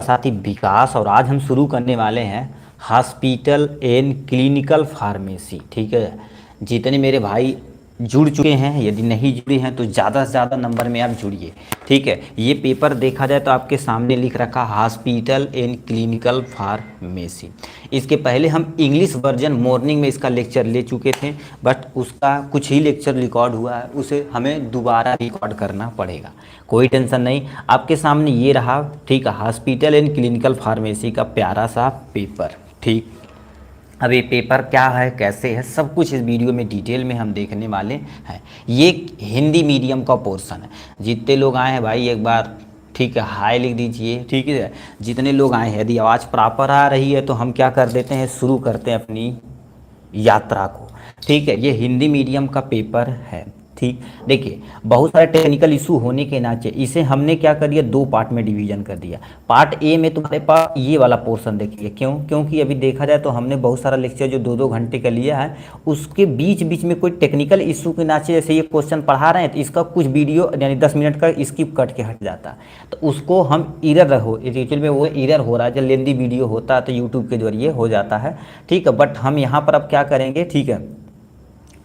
साथी विकास और आज हम शुरू करने वाले हैं हॉस्पिटल एंड क्लिनिकल फार्मेसी। ठीक है, जितने मेरे भाई जुड़ चुके हैं, यदि नहीं जुड़े हैं तो ज़्यादा से ज़्यादा नंबर में आप जुड़िए। ठीक है, ये पेपर देखा जाए तो आपके सामने लिख रखा हॉस्पिटल एंड क्लिनिकल फार्मेसी। इसके पहले हम इंग्लिश वर्जन मॉर्निंग में इसका लेक्चर ले चुके थे, बट उसका कुछ ही लेक्चर रिकॉर्ड हुआ है, उसे हमें दोबारा रिकॉर्ड करना पड़ेगा। कोई टेंशन नहीं, आपके सामने ये रहा। ठीक है, हॉस्पिटल एंड क्लिनिकल फार्मेसी का प्यारा सा पेपर। ठीक, अब ये पेपर क्या है, कैसे है, सब कुछ इस वीडियो में डिटेल में हम देखने वाले हैं। ये हिंदी मीडियम का पोर्शन है। जितने लोग आए हैं भाई एक बार ठीक है हाय लिख दीजिए। ठीक है, जितने लोग आए हैं, यदि आवाज़ प्रॉपर आ रही है तो हम क्या कर देते हैं, शुरू करते हैं अपनी यात्रा को। ठीक है, ये हिंदी मीडियम का पेपर है। ठीक, देखिए बहुत सारे टेक्निकल इशू होने के नाते इसे हमने क्या कर दिया, दो पार्ट में डिवीजन कर दिया। पार्ट ए में तुम्हारे पास ये वाला पोर्शन देखिए, क्योंकि अभी देखा जाए तो हमने बहुत सारा लेक्चर जो 2-2 घंटे का लिया है, उसके बीच बीच में कोई टेक्निकल इशू के नाते जैसे ये क्वेश्चन पढ़ा रहे हैं तो इसका कुछ वीडियो यानी 10 मिनट का स्किप कट के हट जाता है, तो उसको हम इरर हो एक्चुअल में वो इरर हो रहा है। जब लेंदी वीडियो होता है तो यूट्यूब के जरिए हो जाता है। ठीक है, बट हम यहाँ पर अब क्या करेंगे, ठीक है,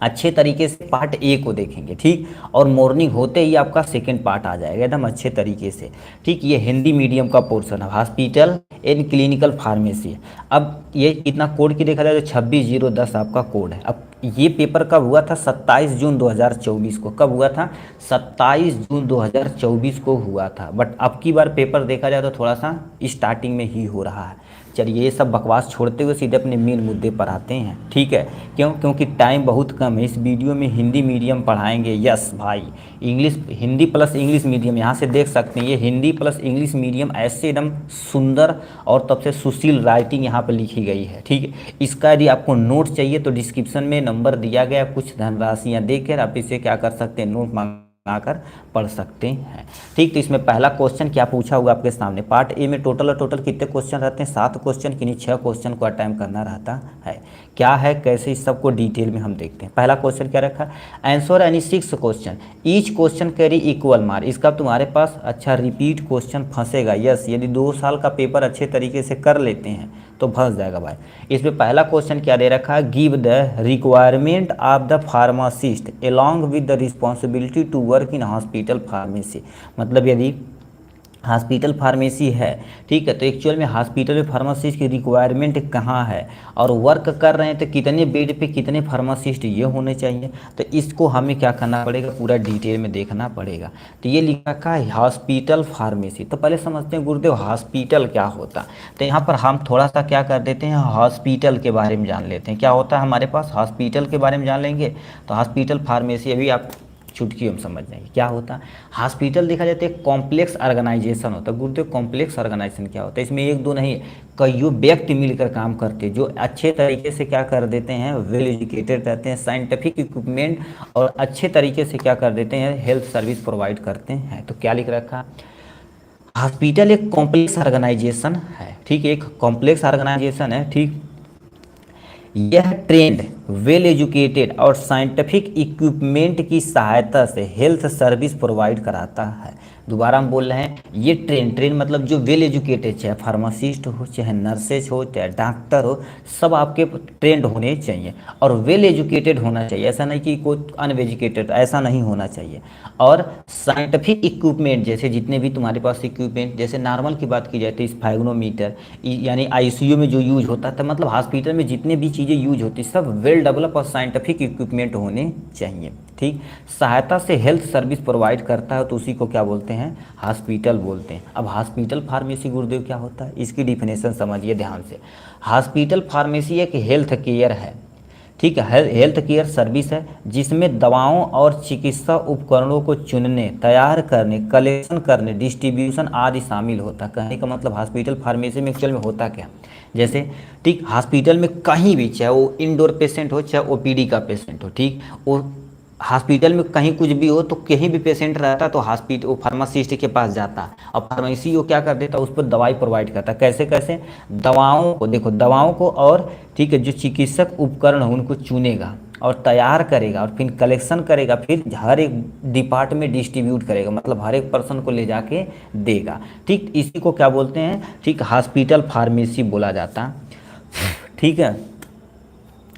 अच्छे तरीके से पार्ट ए को देखेंगे। ठीक, और मॉर्निंग होते ही आपका सेकंड पार्ट आ जाएगा एकदम अच्छे तरीके से। ठीक, ये हिंदी मीडियम का पोर्शन है, हॉस्पिटल एंड क्लिनिकल फार्मेसी। अब ये कितना कोड की देखा जाए तो 26/010 आपका कोड है। अब ये पेपर कब हुआ था, 27 जून 2024 को। कब हुआ था, 27 जून 2024 को हुआ था। बट अब की बार पेपर देखा जाए तो थोड़ा सा स्टार्टिंग में ही हो रहा है। चलिए ये सब बकवास छोड़ते हुए सीधे अपने मेन मुद्दे पर आते हैं। ठीक है, क्योंकि टाइम बहुत कम है। इस वीडियो में हिंदी मीडियम पढ़ाएंगे। यस भाई, English Hindi plus English medium यहाँ से देख सकते हैं। ये हिंदी प्लस इंग्लिश मीडियम ऐसे एकदम सुंदर और तब से सुशील राइटिंग यहाँ पर लिखी गई है। ठीक है, इसका यदि आपको नोट चाहिए तो डिस्क्रिप्शन में नंबर दिया गया, कुछ धनराशियाँ देकर आप इसे क्या कर सकते हैं, नोट आकर पढ़ सकते हैं। ठीक, तो इसमें पहला क्वेश्चन क्या पूछा हुआ आपके सामने। पार्ट ए में टोटल कितने क्वेश्चन रहते हैं, 7 क्वेश्चन, किन्हीं 6 क्वेश्चन को अटेम्प्ट करना रहता है। क्या है, कैसे, इस सबको डिटेल में हम देखते हैं। पहला क्वेश्चन क्या रखा, answer any 6 question, each question carry equal mark. इसका तुम्हारे पास अच्छा रिपीट क्वेश्चन फंसेगा। यस, यदि 2 साल का पेपर अच्छे तरीके से कर लेते हैं तो फंस जाएगा भाई। इसमें पहला क्वेश्चन क्या दे रखा है, give the requirement of the pharmacist along with the responsibility to work in hospital pharmacy. मतलब यदि हॉस्पिटल फार्मेसी है, ठीक है, तो एक्चुअल में हॉस्पिटल में फार्मासिस्ट की रिक्वायरमेंट कहाँ है और वर्क कर रहे हैं तो कितने बेड पे कितने फार्मासिस्ट ये होने चाहिए। तो इसको हमें क्या करना पड़ेगा, पूरा डिटेल में देखना पड़ेगा। तो ये लिखा रखा है हॉस्पिटल फार्मेसी। तो पहले समझते हैं गुरुदेव हॉस्पिटल क्या होता। तो यहाँ पर हम थोड़ा सा क्या कर देते हैं, हॉस्पिटल के बारे में जान लेते हैं। क्या होता है हमारे पास, हॉस्पिटल के बारे में जान लेंगे। तो हॉस्पिटल फार्मेसी अभी आप चुटकी हम समझ जाएंगे क्या होता है। हॉस्पिटल देखा जाता है कॉम्प्लेक्स ऑर्गेनाइजेशन होता है। गुरुदेव कॉम्प्लेक्स ऑर्गेनाइजेशन क्या होता है, इसमें एक दो नहीं कईयों व्यक्ति मिलकर काम करते हैं, जो अच्छे तरीके से क्या कर देते हैं, वेल एजुकेटेड रहते हैं, साइंटिफिक इक्विपमेंट और अच्छे तरीके से क्या कर देते हैं, हेल्थ सर्विस प्रोवाइड करते हैं। तो क्या लिख रखा, हॉस्पिटल एक कॉम्प्लेक्स ऑर्गेनाइजेशन है। ठीक है, एक कॉम्प्लेक्स ऑर्गेनाइजेशन है। ठीक, यह ट्रेंड, वेल एजुकेटेड और साइंटिफिक इक्विपमेंट की सहायता से हेल्थ सर्विस प्रोवाइड कराता है। दोबारा हम बोल रहे हैं, ये ट्रेन मतलब जो वेल एजुकेटेड, चाहे फार्मासिस्ट हो, चाहे नर्सेज हो, चाहे डॉक्टर हो, सब आपके ट्रेंड होने चाहिए और वेल एजुकेटेड होना चाहिए। ऐसा नहीं कि कोई अनएजुकेटेड, ऐसा नहीं होना चाहिए। और साइंटिफिक इक्विपमेंट, जैसे जितने भी तुम्हारे पास इक्विपमेंट, जैसे नॉर्मल की बात की जाए तो स्फैग्नोमीटर यानी आईसीयू में जो यूज होता था, मतलब हॉस्पिटल में जितने भी चीज़ें यूज होती सब वेल डेवलप और साइंटिफिक इक्विपमेंट होने चाहिए। ठीक, सहायता से हेल्थ सर्विस प्रोवाइड करता है तो उसी को क्या बोलते हैं, हॉस्पिटल बोलते हैं। अब हॉस्पिटल फार्मेसी गुरुदेव क्या होता है, इसकी डिफिनेशन समझिए ध्यान से। हॉस्पिटल फार्मेसी एक हेल्थ केयर है। ठीक है, हेल्थ केयर सर्विस है जिसमें दवाओं और चिकित्सा उपकरणों को चुनने, तैयार करने, कलेक्शन करने, डिस्ट्रीब्यूशन आदि शामिल होता है। कहने का मतलब हॉस्पिटल फार्मेसी में एक्चुअल में होता क्या, जैसे ठीक हॉस्पिटल में कहीं भी, चाहे वो इंडोर पेशेंट हो चाहे ओपीडी का पेशेंट हो, ठीक, वो हॉस्पिटल में कहीं कुछ भी हो तो कहीं भी पेशेंट रहता तो हॉस्पिटल वो फार्मासिस्ट के पास जाता और फार्मेसी वो क्या कर देता, उस पर दवाई प्रोवाइड करता। कैसे कैसे, दवाओं को देखो, दवाओं को और ठीक है जो चिकित्सक उपकरण हो उनको चुनेगा और तैयार करेगा और फिर कलेक्शन करेगा, फिर हर एक डिपार्ट में डिस्ट्रीब्यूट करेगा, मतलब हर एक पर्सन को ले जाके देगा। ठीक, इसी को क्या बोलते हैं, ठीक, हॉस्पिटल फार्मेसी बोला जाता। ठीक है,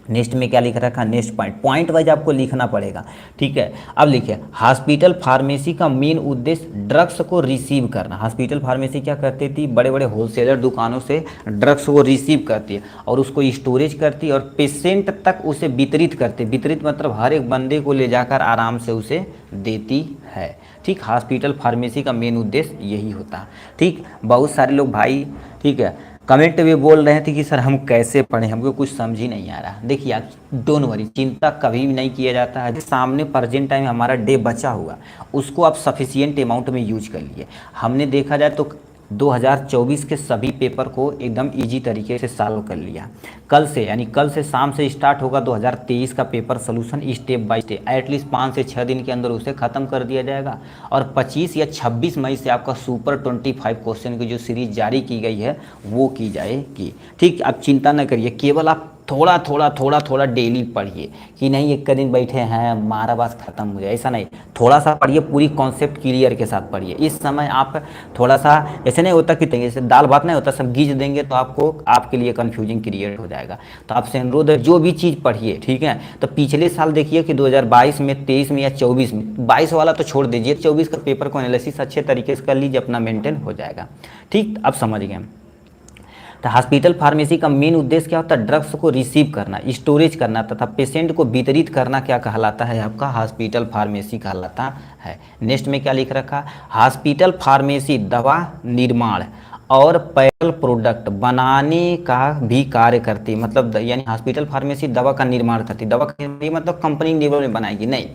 नेक्स्ट में क्या लिख रखा, नेक्स्ट पॉइंट वाइज आपको लिखना पड़ेगा। ठीक है, अब लिखिए, हॉस्पिटल फार्मेसी का मेन उद्देश्य ड्रग्स को रिसीव करना। हॉस्पिटल फार्मेसी क्या करती थी, बड़े बड़े होलसेलर दुकानों से ड्रग्स को रिसीव करती है और उसको स्टोरेज करती है और पेशेंट तक उसे वितरित करती, वितरित मतलब हर एक बंदे को ले जाकर आराम से उसे देती है। ठीक, हॉस्पिटल फार्मेसी का मेन उद्देश्य यही होता है। ठीक, बहुत सारे लोग भाई, ठीक है, कमेंट में बोल रहे थे कि सर हम कैसे पढ़ें, हमको कुछ समझ ही नहीं आ रहा। देखिए आप डोंट वरी, चिंता कभी भी नहीं किया जाता है। सामने प्रेजेंट टाइम हमारा डे बचा हुआ, उसको आप सफिशिएंट अमाउंट में यूज कर लिए। हमने देखा जाए तो 2024 के सभी पेपर को एकदम इजी तरीके से सॉल्व कर लिया। कल से, यानी कल से शाम से स्टार्ट होगा 2023 का paper solution, step by step, at least 5 से 6 दिन के अंदर उसे ख़त्म कर दिया जाएगा। और 25 या 26 मई से आपका सुपर 25 क्वेश्चन की जो सीरीज जारी की गई है वो की जाएगी। ठीक, आप चिंता न करिए, केवल आप थोड़ा थोड़ा डेली पढ़िए, कि नहीं एक दिन बैठे हैं हमारा बस ख़त्म हो जाए, ऐसा नहीं। थोड़ा सा पढ़िए, पूरी कॉन्सेप्ट क्लियर के साथ पढ़िए। इस समय आप थोड़ा सा, ऐसे नहीं होता कि जैसे दाल भात नहीं होता, सब गीज देंगे तो आपको, आपके लिए कन्फ्यूजन क्रिएट हो जाएगा। तो आपसे अनुरोध है, जो भी चीज़ पढ़िए, ठीक है। तो पिछले साल देखिए कि 2022 में, 23 में या 24 में, 22 वाला तो छोड़ दीजिए, 24 का पेपर को एनालिसिस अच्छे तरीके से कर लीजिए, अपना मेंटेन हो जाएगा। ठीक, अब समझ गए। तो हॉस्पिटल फार्मेसी का मेन उद्देश्य क्या होता है, ड्रग्स को रिसीव करना, स्टोरेज करना तथा पेशेंट को वितरित करना, क्या कहलाता है आपका, हॉस्पिटल फार्मेसी कहलाता है। नेक्स्ट में क्या लिख रखा, हॉस्पिटल फार्मेसी दवा निर्माण और पैरल प्रोडक्ट बनाने का भी कार्य करती है। मतलब यानी हॉस्पिटल फार्मेसी दवा का निर्माण करती है। दवा का मतलब कंपनी लेवल में बनाएगी नहीं,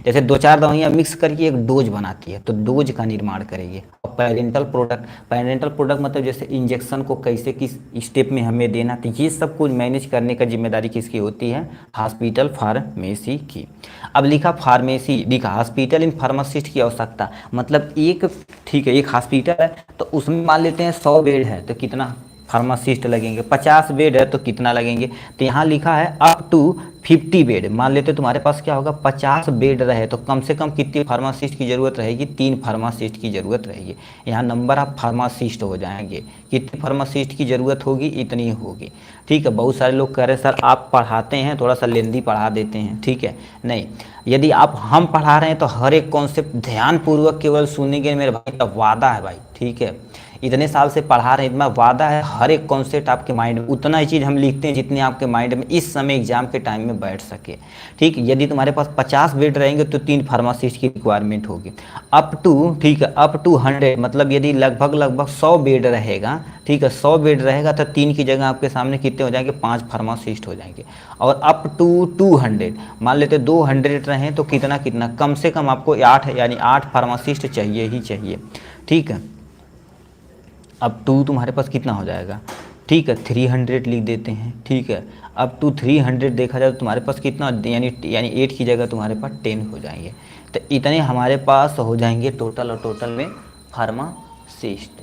जैसे 2-4 दवाइयाँ मिक्स करके एक डोज बनाती है तो डोज का निर्माण करेगी। और पेरेंटल प्रोडक्ट मतलब जैसे इंजेक्शन को कैसे किस स्टेप में हमें देना, तो ये सब कुछ मैनेज करने का जिम्मेदारी किसकी होती है, हॉस्पिटल फार्मेसी की। अब लिखा फार्मेसी, लिखा हॉस्पिटल इन फार्मासिस्ट की आवश्यकता, मतलब एक, ठीक है, एक हॉस्पिटल है तो उसमें मान लेते हैं 100 बेड है तो कितना फार्मासिस्ट लगेंगे, 50 बेड है तो कितना लगेंगे। तो यहाँ लिखा है अप टू 50 बेड, मान लेते तुम्हारे पास क्या होगा, 50 बेड रहे तो कम से कम कितनी फार्मासिस्ट की ज़रूरत रहेगी, 3 फार्मासिस्ट की ज़रूरत रहेगी। यहाँ नंबर ऑफ फार्मासिस्ट हो जाएंगे, कितने फार्मासिस्ट की ज़रूरत होगी, इतनी होगी। ठीक है, बहुत सारे लोग कह रहे हैं सर आप पढ़ाते हैं थोड़ा सा लेंदी पढ़ा देते हैं, ठीक है, नहीं, यदि आप हम पढ़ा रहे हैं तो हर एक कॉन्सेप्ट ध्यानपूर्वक केवल सुनेंगे मेरे भाई, का वादा है भाई, ठीक है। इतने साल से पढ़ा रहे हैं, इतना वादा है, हर एक कॉन्सेप्ट आपके माइंड में, उतना ही चीज़ हम लिखते हैं जितने आपके माइंड में इस समय एग्जाम के टाइम में बैठ सके। ठीक, यदि तुम्हारे पास 50 बेड रहेंगे तो 3 फार्मासिस्ट की रिक्वायरमेंट होगी। अप टू, ठीक है, अप टू 100 मतलब यदि लगभग 100 बेड रहेगा, ठीक है, 100 बेड रहेगा तो 3 की जगह आपके सामने कितने हो जाएंगे, 5 फार्मासिस्ट हो जाएंगे। और अप टू 200 मान लेते 200 रहें तो कितना कितना, कम से कम आपको 8 यानी 8 फार्मासिस्ट चाहिए ही चाहिए। ठीक है, अब टू तुम्हारे पास कितना हो जाएगा, ठीक है, 300 लिख देते हैं। ठीक है, अब टू 300 देखा जाए तो तुम्हारे पास कितना, यानी 8 की जगह तुम्हारे पास 10 हो जाएंगे। तो इतने हमारे पास हो जाएंगे टोटल, और टोटल में फार्मासिस्ट।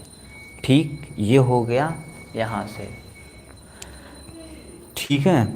ठीक, ये हो गया यहाँ से। ठीक है,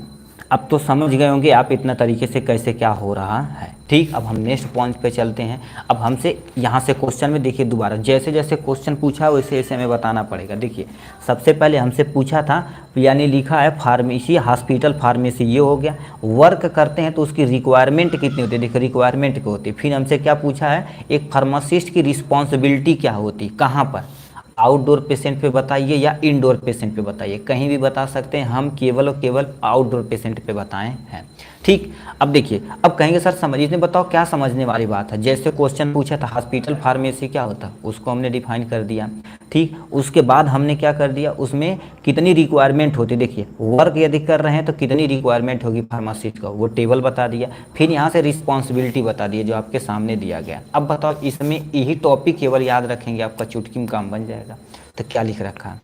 अब तो समझ गए होंगे आप इतना तरीके से कैसे क्या हो रहा है। ठीक, अब हम नेक्स्ट पॉइंट पे चलते हैं। अब हमसे यहाँ से क्वेश्चन में देखिए, दोबारा जैसे जैसे क्वेश्चन पूछा वैसे वैसे हमें बताना पड़ेगा। देखिए सबसे पहले हमसे पूछा था, यानी लिखा है फार्मेसी, हॉस्पिटल फार्मेसी, ये हो गया। वर्क करते हैं तो उसकी रिक्वायरमेंट कितनी होती है, देखिए रिक्वायरमेंट क्या होती है। फिर हमसे क्या पूछा है, एक फार्मासिस्ट की रिस्पॉन्सिबिलिटी क्या होती, कहाँ पर, आउटडोर पेशेंट पे बताइए या इंडोर पेशेंट पे बताइए, कहीं भी बता सकते हैं, हम केवल और केवल आउटडोर पेशेंट पे बताएं हैं। ठीक, अब देखिए, अब कहेंगे सर समझ, इसने बताओ क्या समझने वाली बात है। जैसे क्वेश्चन पूछा था हॉस्पिटल फार्मेसी क्या होता है, उसको हमने डिफाइन कर दिया। ठीक, उसके बाद हमने क्या कर दिया, उसमें कितनी रिक्वायरमेंट होती है, देखिए वर्क यदि कर रहे हैं तो कितनी रिक्वायरमेंट होगी फार्मासिस्ट का, वो टेबल बता दिया। फिर यहाँ से रिस्पॉन्सिबिलिटी बता दिए जो आपके सामने दिया गया। अब बताओ इसमें यही टॉपिक केवल याद रखेंगे, आपका चुटकी में काम बन जाएगा। तो क्या लिख रखा है,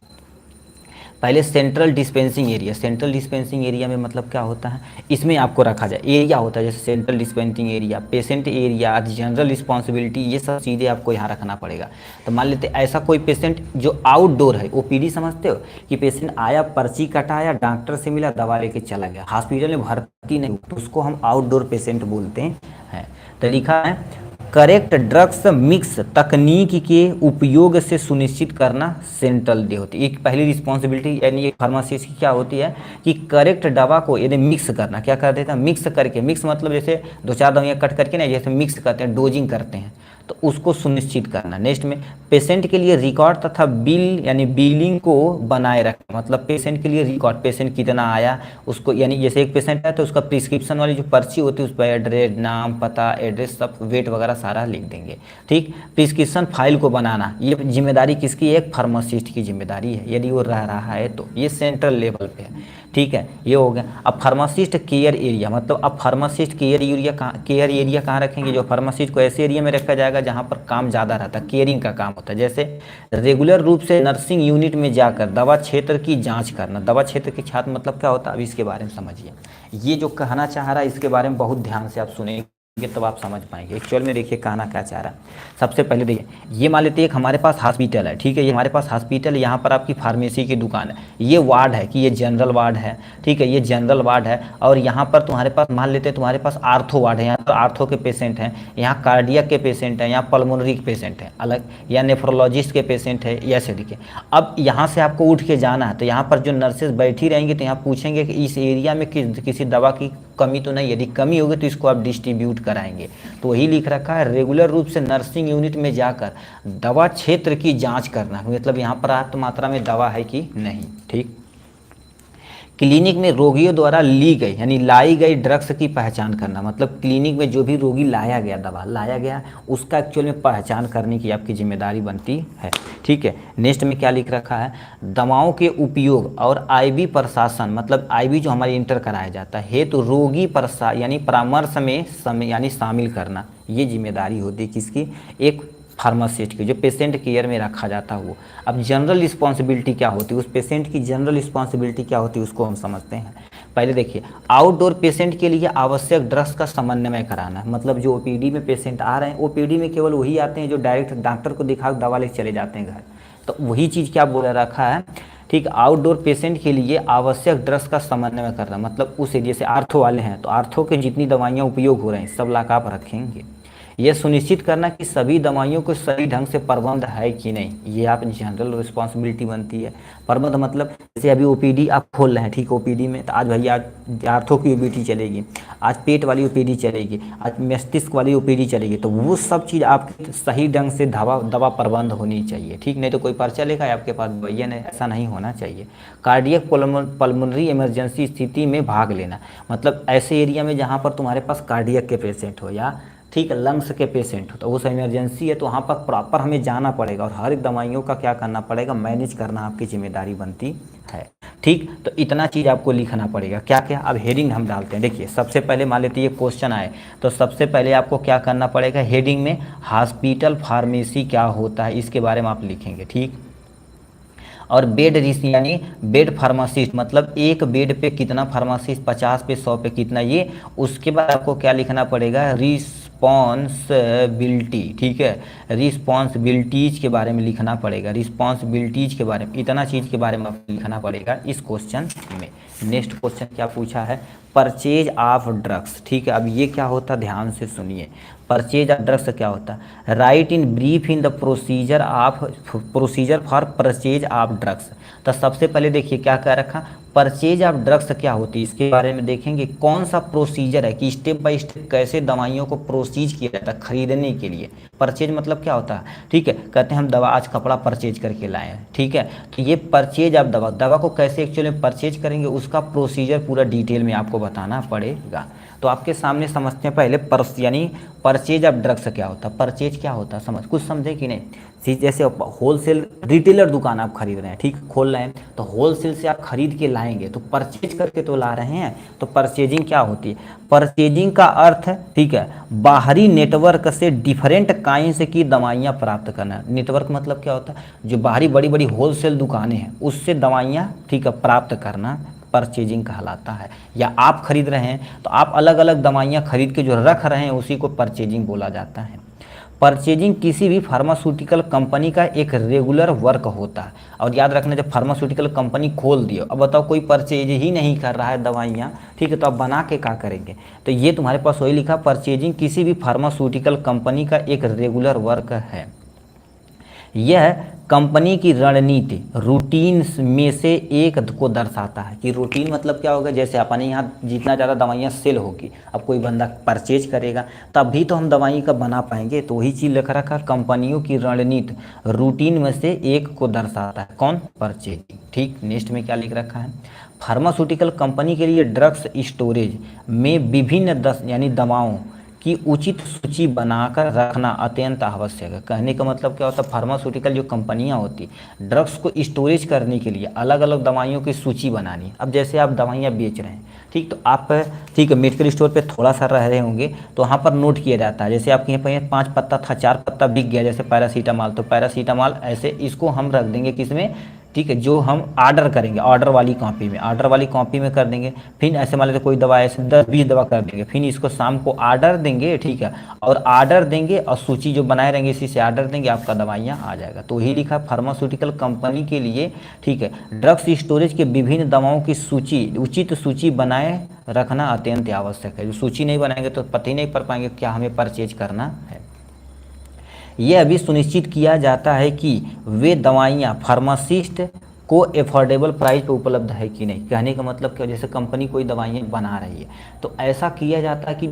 पहले central dispensing area, central dispensing area में मतलब क्या होता है, इसमें आपको रखा जाए, एरिया होता है जैसे central dispensing area, patient area, general responsibility, ये सब चीज़ें आपको यहाँ रखना पड़ेगा। तो मान लेते ऐसा कोई पेशेंट जो आउटडोर है, ओपीडी समझते हो कि पेशेंट आया, पर्ची कटाया, डॉक्टर से मिला, दवा लेके चला गया, हॉस्पिटल में भर्ती नहीं, तो उसको हम आउटडोर पेशेंट बोलते हैं। तो लिखा है करेक्ट ड्रग्स मिक्स तकनीक के उपयोग से सुनिश्चित करना सेंट्रल डे होती है। एक पहली रिस्पॉन्सिबिलिटी यानी एक फार्मासिस्ट की क्या होती है कि करेक्ट दवा को यदि मिक्स करना, क्या कर देता है, मिक्स करके, मिक्स मतलब जैसे 2-4 दवाइयाँ कट करके ना जैसे मिक्स करते हैं, डोजिंग करते हैं, तो उसको सुनिश्चित करना। नेक्स्ट में पेशेंट के लिए रिकॉर्ड तथा बिल यानी बिलिंग को बनाए रखना, मतलब पेशेंट के लिए रिकॉर्ड, पेशेंट कितना आया उसको, यानी जैसे एक पेशेंट है तो उसका प्रिस्क्रिप्शन वाली जो पर्ची होती है उस पर एड्रेस, नाम, पता, एड्रेस, सब वेट वगैरह सारा लिख देंगे। ठीक, प्रिस्क्रिप्शन फाइल को बनाना, ये जिम्मेदारी किसकी है, एक फार्मासिस्ट की जिम्मेदारी है, यदि वो रह रहा है तो ये सेंट्रल लेवल पे है। ठीक है, ये हो गया। अब फार्मासिस्ट केयर एरिया, मतलब अब फार्मासिस्ट केयर एरिया कहाँ रखेंगे, जो फार्मासिस्ट को ऐसे एरिया में रखा जाएगा जहाँ पर काम ज़्यादा रहता है, केयरिंग का काम होता है। जैसे रेगुलर रूप से नर्सिंग यूनिट में जाकर दवा क्षेत्र की जांच करना, दवा क्षेत्र की छात्र मतलब क्या होता है, अब इसके बारे में समझिए। ये जो कहना चाह रहा है इसके बारे में बहुत ध्यान से आप सुनेंगे तब आप समझ पाएंगे एक्चुअल में। देखिए कहना क्या चाह रहा है। सबसे पहले देखिए, ये मान लेते हैं एक हमारे पास हॉस्पिटल है, ठीक है, ये हमारे पास हॉस्पिटल है, यहाँ पर आपकी फार्मेसी की दुकान है, ये वार्ड है कि ये जनरल वार्ड है, ठीक है, ये जनरल वार्ड है, और यहाँ पर तुम्हारे पास मान लेते हैं तुम्हारे पास आर्थो वार्ड है, यहाँ पर आर्थो के पेशेंट हैं, यहाँ कार्डियक के पेशेंट हैं, यहाँ पल्मोनरी के पेशेंट हैं अलग, या नेफ्रोलॉजिस्ट के पेशेंट है, ऐसे देखिए। अब यहाँ से आपको उठ के जाना है तो यहाँ पर जो नर्सेज बैठी रहेंगी तो यहाँ पूछेंगे कि इस एरिया में किसी दवा की कमी तो नहीं, यदि कमी होगी तो इसको आप डिस्ट्रीब्यूट कराएंगे। तो वही लिख रखा है रेगुलर रूप से नर्सिंग यूनिट में जाकर दवा क्षेत्र की जांच करना, मतलब यहाँ पर्याप्त मात्रा में दवा है कि नहीं। ठीक, क्लिनिक में रोगियों द्वारा ली गई यानी लाई गई ड्रग्स की पहचान करना, मतलब क्लिनिक में जो भी रोगी लाया गया, दवा लाया गया, उसका एक्चुअल में पहचान करने की आपकी जिम्मेदारी बनती है। ठीक है, नेक्स्ट में क्या लिख रखा है, दवाओं के उपयोग और आईवी प्रशासन, मतलब आईवी जो हमारे इंटर कराया जाता है तो रोगी यानी परामर्श में यानी शामिल करना, ये जिम्मेदारी होती है किसकी, एक फार्मासिस्ट की, जो पेशेंट केयर में रखा जाता है वो। अब जनरल रिस्पॉन्सिबिलिटी क्या होती है, उस पेशेंट की जनरल रिस्पॉन्सिबिलिटी क्या होती है उसको हम समझते हैं। पहले देखिए, आउटडोर पेशेंट के लिए आवश्यक ड्रग्स का समन्वय कराना है, मतलब जो ओपीडी में पेशेंट आ रहे हैं, ओपीडी में केवल वही आते हैं जो डायरेक्ट डॉक्टर को दिखा दवा लेकर चले जाते हैं घर, तो वही चीज़ क्या बोल रखा है। ठीक, आउटडोर पेशेंट के लिए आवश्यक ड्रग्स का समन्वय करना, मतलब उस एरिया से आर्थो वाले हैं तो आर्थो के जितनी दवाइयाँ उपयोग हो रही हैं सब लाकर आप रखेंगे। यह सुनिश्चित करना कि सभी दवाइयों को सही ढंग से प्रबंध है कि नहीं, ये आप जनरल रिस्पॉन्सिबिलिटी बनती है। प्रबंध मतलब जैसे अभी ओपीडी आप खोल रहे हैं, ठीक, ओपीडी में तो आज भैया आर्थो की ओपीडी चलेगी, आज पेट वाली ओपीडी चलेगी, आज मस्तिष्क वाली ओपीडी चलेगी, तो वो सब चीज़ आपके सही ढंग से दवा प्रबंध होनी चाहिए। ठीक, नहीं तो कोई पर्चा लेकर आपके पास भैया नहीं, ऐसा नहीं होना चाहिए। कार्डियक पल्मोनरी इमरजेंसी स्थिति में भाग लेना, मतलब ऐसे एरिया में जहाँ पर तुम्हारे पास कार्डियक के पेशेंट हो या ठीक लंग्स के पेशेंट हो तो वो इमरजेंसी है तो वहाँ पर प्रॉपर हमें जाना पड़ेगा और हर एक दवाइयों का क्या करना पड़ेगा, मैनेज करना आपकी जिम्मेदारी बनती है। ठीक, तो इतना चीज़ आपको लिखना पड़ेगा। क्या क्या, अब हेडिंग हम डालते हैं। देखिए सबसे पहले मान लेते ये क्वेश्चन आए तो सबसे पहले आपको क्या करना पड़ेगा, हेडिंग में हॉस्पिटल फार्मेसी क्या होता है इसके बारे में आप लिखेंगे। ठीक, और बेड यानी बेड फार्मासिस्ट, मतलब एक बेड पे कितना फार्मासिस्ट, 50 पे 100 पे कितना, ये उसके बाद आपको क्या लिखना पड़ेगा, रिस्पॉन्सिबिलिटी। ठीक है, रिस्पॉन्सिबिलिटीज़ के बारे में लिखना पड़ेगा, रिस्पॉन्सिबिलिटीज़ के बारे में, इतना चीज़ के बारे में आपको लिखना पड़ेगा इस क्वेश्चन में। नेक्स्ट क्वेश्चन क्या पूछा है, परचेज ऑफ ड्रग्स। ठीक है, अब ये क्या होता है ध्यान से सुनिए, परचेज ऑफ ड्रग्स क्या होता है, right in brief in the procedure for purchase of drugs. तो सबसे पहले देखिए क्या क्या रखा, परचेज ऑफ ड्रग्स क्या होती है इसके बारे में देखेंगे, कौन सा प्रोसीजर है कि स्टेप बाय स्टेप कैसे दवाइयों को प्रोसीज किया जाता है खरीदने के लिए। परचेज मतलब क्या होता है, ठीक है, कहते हैं हम दवा आज कपड़ा परचेज करके लाए हैं, ठीक है, तो ये परचेज ऑफ दवा को कैसे एक्चुअली परचेज करेंगे उसका प्रोसीजर पूरा डिटेल में आपको बताना पड़ेगा। तो आपके सामने समझते हैं पहले यानी परचेज ऑफ ड्रग्स क्या होता है, परचेज क्या होता है, कुछ समझे कि नहीं। जैसे होलसेल रिटेलर दुकान आप खरीद रहे हैं, ठीक, खोल रहे हैं, तो होलसेल से आप खरीद के लाएंगे तो परचेज करके तो ला रहे हैं। तो परचेजिंग क्या होती है? परचेजिंग का अर्थ है, ठीक है, बाहरी नेटवर्क से डिफरेंट काइंड की दवाइयाँ प्राप्त करना। नेटवर्क मतलब क्या होता है? जो बाहरी बड़ी बड़ी होलसेल दुकानें हैं उससे दवाइयाँ, ठीक है, प्राप्त करना परचेजिंग कहलाता है। या आप खरीद रहे हैं तो आप अलग अलग दवाइयाँ खरीद के जो रख रहे हैं उसी को परचेजिंग बोला जाता है। परचेजिंग किसी भी फार्मास्यूटिकल कंपनी का एक रेगुलर वर्क होता है। और याद रखना, जब फार्मास्यूटिकल कंपनी खोल दियो, अब बताओ कोई परचेज ही नहीं कर रहा है दवाइयाँ, ठीक है, तो आप बना के क्या करेंगे? तो ये तुम्हारे पास वही लिखा, परचेजिंग किसी भी फार्मास्यूटिकल कंपनी का एक रेगुलर वर्क है। यह कंपनी की रणनीति रूटीन में से एक को दर्शाता है। कि रूटीन मतलब क्या होगा? जैसे अपने यहाँ जितना ज़्यादा दवाइयाँ सेल होगी, अब कोई बंदा परचेज करेगा तभी तो हम दवाई का बना पाएंगे। तो वही चीज़ लिख रखा, कंपनियों की रणनीति रूटीन में से एक को दर्शाता है। कौन? परचेजिंग। ठीक, नेक्स्ट में क्या लिख रखा है? फार्मास्यूटिकल कंपनी के लिए ड्रग्स स्टोरेज में विभिन्न यानी दवाओं की उचित सूची बनाकर रखना अत्यंत आवश्यक है। कहने का मतलब क्या होता है? फार्मास्यूटिकल जो कंपनियां होती, ड्रग्स को स्टोरेज करने के लिए अलग अलग दवाइयों की सूची बनानी। अब जैसे आप दवाइयां बेच रहे हैं, ठीक, तो आप, ठीक है, मेडिकल स्टोर पे थोड़ा सा रह रहे होंगे तो वहाँ पर नोट किया जाता है। जैसे आपके यहाँ पे 5 पत्ता था, 4 पत्ता बिक गया, जैसे पैरासीटामॉल, तो पैरासीटामॉल ऐसे इसको हम रख देंगे किसमें? ठीक है, जो हम ऑर्डर करेंगे ऑर्डर वाली कॉपी में, ऑर्डर वाली कॉपी में कर देंगे। फिर ऐसे मान लेते कोई दवा ऐसे 10-20 दवा कर देंगे, फिर इसको शाम को ऑर्डर देंगे, ठीक है, और ऑर्डर देंगे और सूची जो बनाए रहेंगे इसी से ऑर्डर देंगे, आपका दवाइयाँ आ जाएगा। तो यही लिखा, फार्मास्यूटिकल कंपनी के लिए, ठीक है, ड्रग्स स्टोरेज के विभिन्न दवाओं की सूची, उचित सूची बनाए रखना अत्यंत आवश्यक है। जो सूची नहीं बनाएंगे तो पता ही नहीं पड़ पाएंगे क्या हमें परचेज करना है। यह भी सुनिश्चित किया जाता है कि वे दवाइयाँ फार्मासिस्ट को अफोर्डेबल प्राइस पे उपलब्ध है कि नहीं। कहने का मतलब क्या? जैसे कंपनी कोई दवाइयाँ बना रही है तो ऐसा किया जाता है कि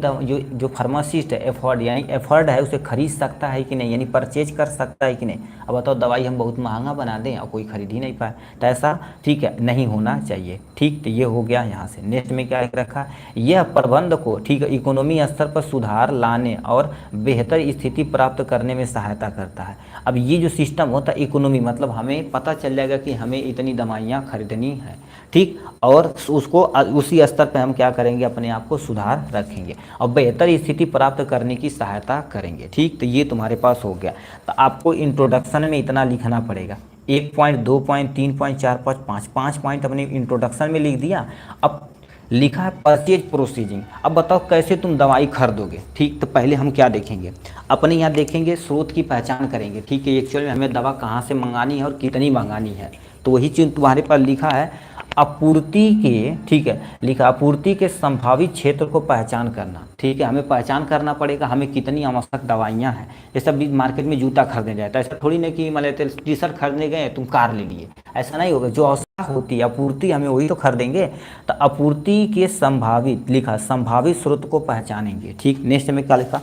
जो फार्मासिस्ट है अफोर्ड यानी अफोर्ड है उसे खरीद सकता है कि नहीं, यानी परचेज कर सकता है कि नहीं। अब बताओ दवाई हम बहुत महंगा बना दें और कोई खरीद ही नहीं पाए, तो ऐसा, ठीक है, नहीं होना चाहिए। ठीक, तो ये हो गया यहाँ से। नेक्स्ट में क्या रखा? यह प्रबंध को, ठीक है, इकोनॉमी स्तर पर सुधार लाने और बेहतर स्थिति प्राप्त करने में सहायता करता है। अब ये जो सिस्टम होता है इकोनॉमी, मतलब हमें पता चल जाएगा कि हमें इतनी दवाइयाँ खरीदनी है, ठीक, और उसको उसी स्तर पे हम क्या करेंगे? अपने आप को सुधार रखेंगे और बेहतर स्थिति प्राप्त करने की सहायता करेंगे। ठीक, तो ये तुम्हारे पास हो गया। तो आपको इंट्रोडक्शन में इतना लिखना पड़ेगा, 1 point, 2 point, 3 point, 4 point, 5 point अपने इंट्रोडक्शन में लिख दिया। अब लिखा है परचेज प्रोसीजिंग। अब बताओ कैसे तुम दवाई खरीदोगे? ठीक, तो पहले हम क्या देखेंगे? अपने यहाँ देखेंगे, स्रोत की पहचान करेंगे, ठीक है, एक्चुअल में हमें दवा कहाँ से मंगानी है और कितनी मंगानी है। तो वही चीज़ तुम्हारे पास लिखा है, आपूर्ति के, ठीक है, लिखा आपूर्ति के संभावित क्षेत्र को पहचान करना। ठीक है, हमें पहचान करना पड़ेगा हमें कितनी आवश्यक दवाइयाँ हैं। जैसे अभी मार्केट में जूता खरीदने जाए तो ऐसा थोड़ी नहीं कि मान लेते टी शर्ट खरीदने गए तुम कार ले लिए, ऐसा नहीं होगा। जो आवश्यक होती है आपूर्ति हमें वही तो खरीदेंगे। तो आपूर्ति के संभावित, लिखा संभावित स्रोत को पहचानेंगे। ठीक, नेक्स्ट में क्या लिखा?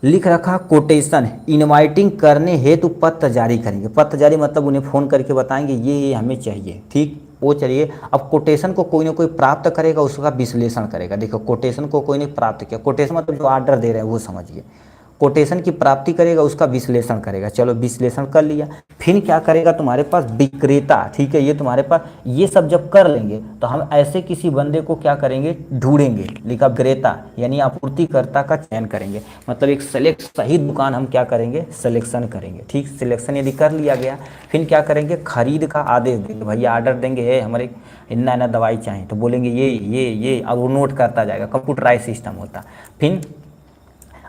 लिख रखा कोटेशन इनवाइटिंग करने हेतु पत्र जारी करेंगे। पत्र जारी मतलब उन्हें फ़ोन करके बताएंगे ये हमें चाहिए, ठीक, वो चाहिए। अब कोटेशन को कोई ना कोई प्राप्त करेगा, उसका विश्लेषण करेगा। देखो कोटेशन को कोई ने प्राप्त किया, कोटेशन मतलब जो ऑर्डर दे रहे हैं वो समझिए। कोटेशन की प्राप्ति करेगा, उसका विश्लेषण करेगा। चलो विश्लेषण कर लिया, फिर क्या करेगा? तुम्हारे पास विक्रेता, ठीक है, ये तुम्हारे पास ये सब जब कर लेंगे तो हम ऐसे किसी बंदे को क्या करेंगे? ढूंढेंगे। लिखा विक्रेता यानी आपूर्तिकर्ता का चयन करेंगे, मतलब एक सेलेक्ट सही दुकान हम क्या करेंगे? सिलेक्शन करेंगे। ठीक, सिलेक्शन यदि कर लिया गया फिर क्या करेंगे? खरीद का आदेश देंगे। भैया ऑर्डर देंगे, है हमारे इतना इतना दवाई चाहिए, तो बोलेंगे ये, और वो नोट करता जाएगा। कंप्यूटराइज सिस्टम होता। फिर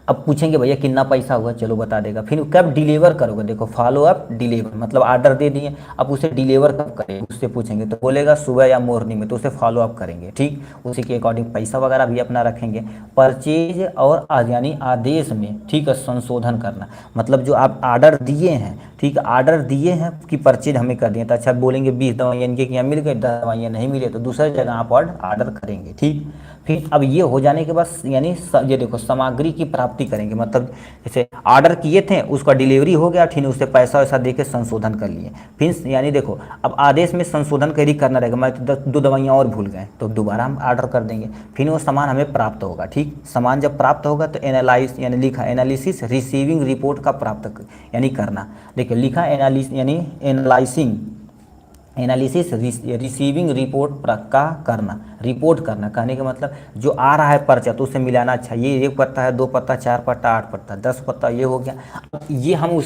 अब पूछेंगे भैया कितना पैसा हुआ, चलो बता देगा। फिर कब डिलीवर करोगे? देखो फॉलो अप डिलीवर, मतलब ऑर्डर दे दिए, अब उसे डिलीवर कब करेंगे उससे पूछेंगे, तो बोलेगा सुबह या मॉर्निंग में, तो उसे फॉलो अप करेंगे। ठीक, उसी के अकॉर्डिंग पैसा वगैरह भी अपना रखेंगे। परचेज और यानी आदेश में, ठीक है, संशोधन करना, मतलब जो आप ऑर्डर दिए हैं, ठीक है, ऑर्डर दिए हैं कि परचेज हमें कर दिए, तो अच्छा बोलेंगे 20 दवाइयाँ इनके यहाँ मिल गई, 10 दवाइयाँ नहीं मिले तो दूसरी जगह आप ऑर्डर करेंगे। ठीक, फिर अब ये हो जाने के बाद यानी ये देखो सामग्री की प्राप्ति करेंगे, मतलब जैसे ऑर्डर किए थे उसका डिलीवरी हो गया, ठीक उसे पैसा वैसा दे के संशोधन कर लिए। फिर यानी देखो अब आदेश में संशोधन करी करना रहेगा, मैं तो दो दवाइयाँ और भूल गए तो दोबारा हम ऑर्डर कर देंगे, फिर वो सामान हमें प्राप्त होगा। ठीक, सामान जब प्राप्त होगा तो एनालाइज यानी लिखा एनालिसिस रिसीविंग रिपोर्ट का प्राप्त यानी करना। देखिए लिखा एनालिस यानी एनालाइसिंग एनालिसिस रिसीविंग रिपोर्ट का करना, रिपोर्ट करना कहने का मतलब जो आ रहा है पर्चा तो उसे मिलाना। अच्छा ये 1 पत्ता है, 2 पत्ता, 4 पत्ता, 8 पत्ता, 10 पत्ता, ये हो गया। अब ये हम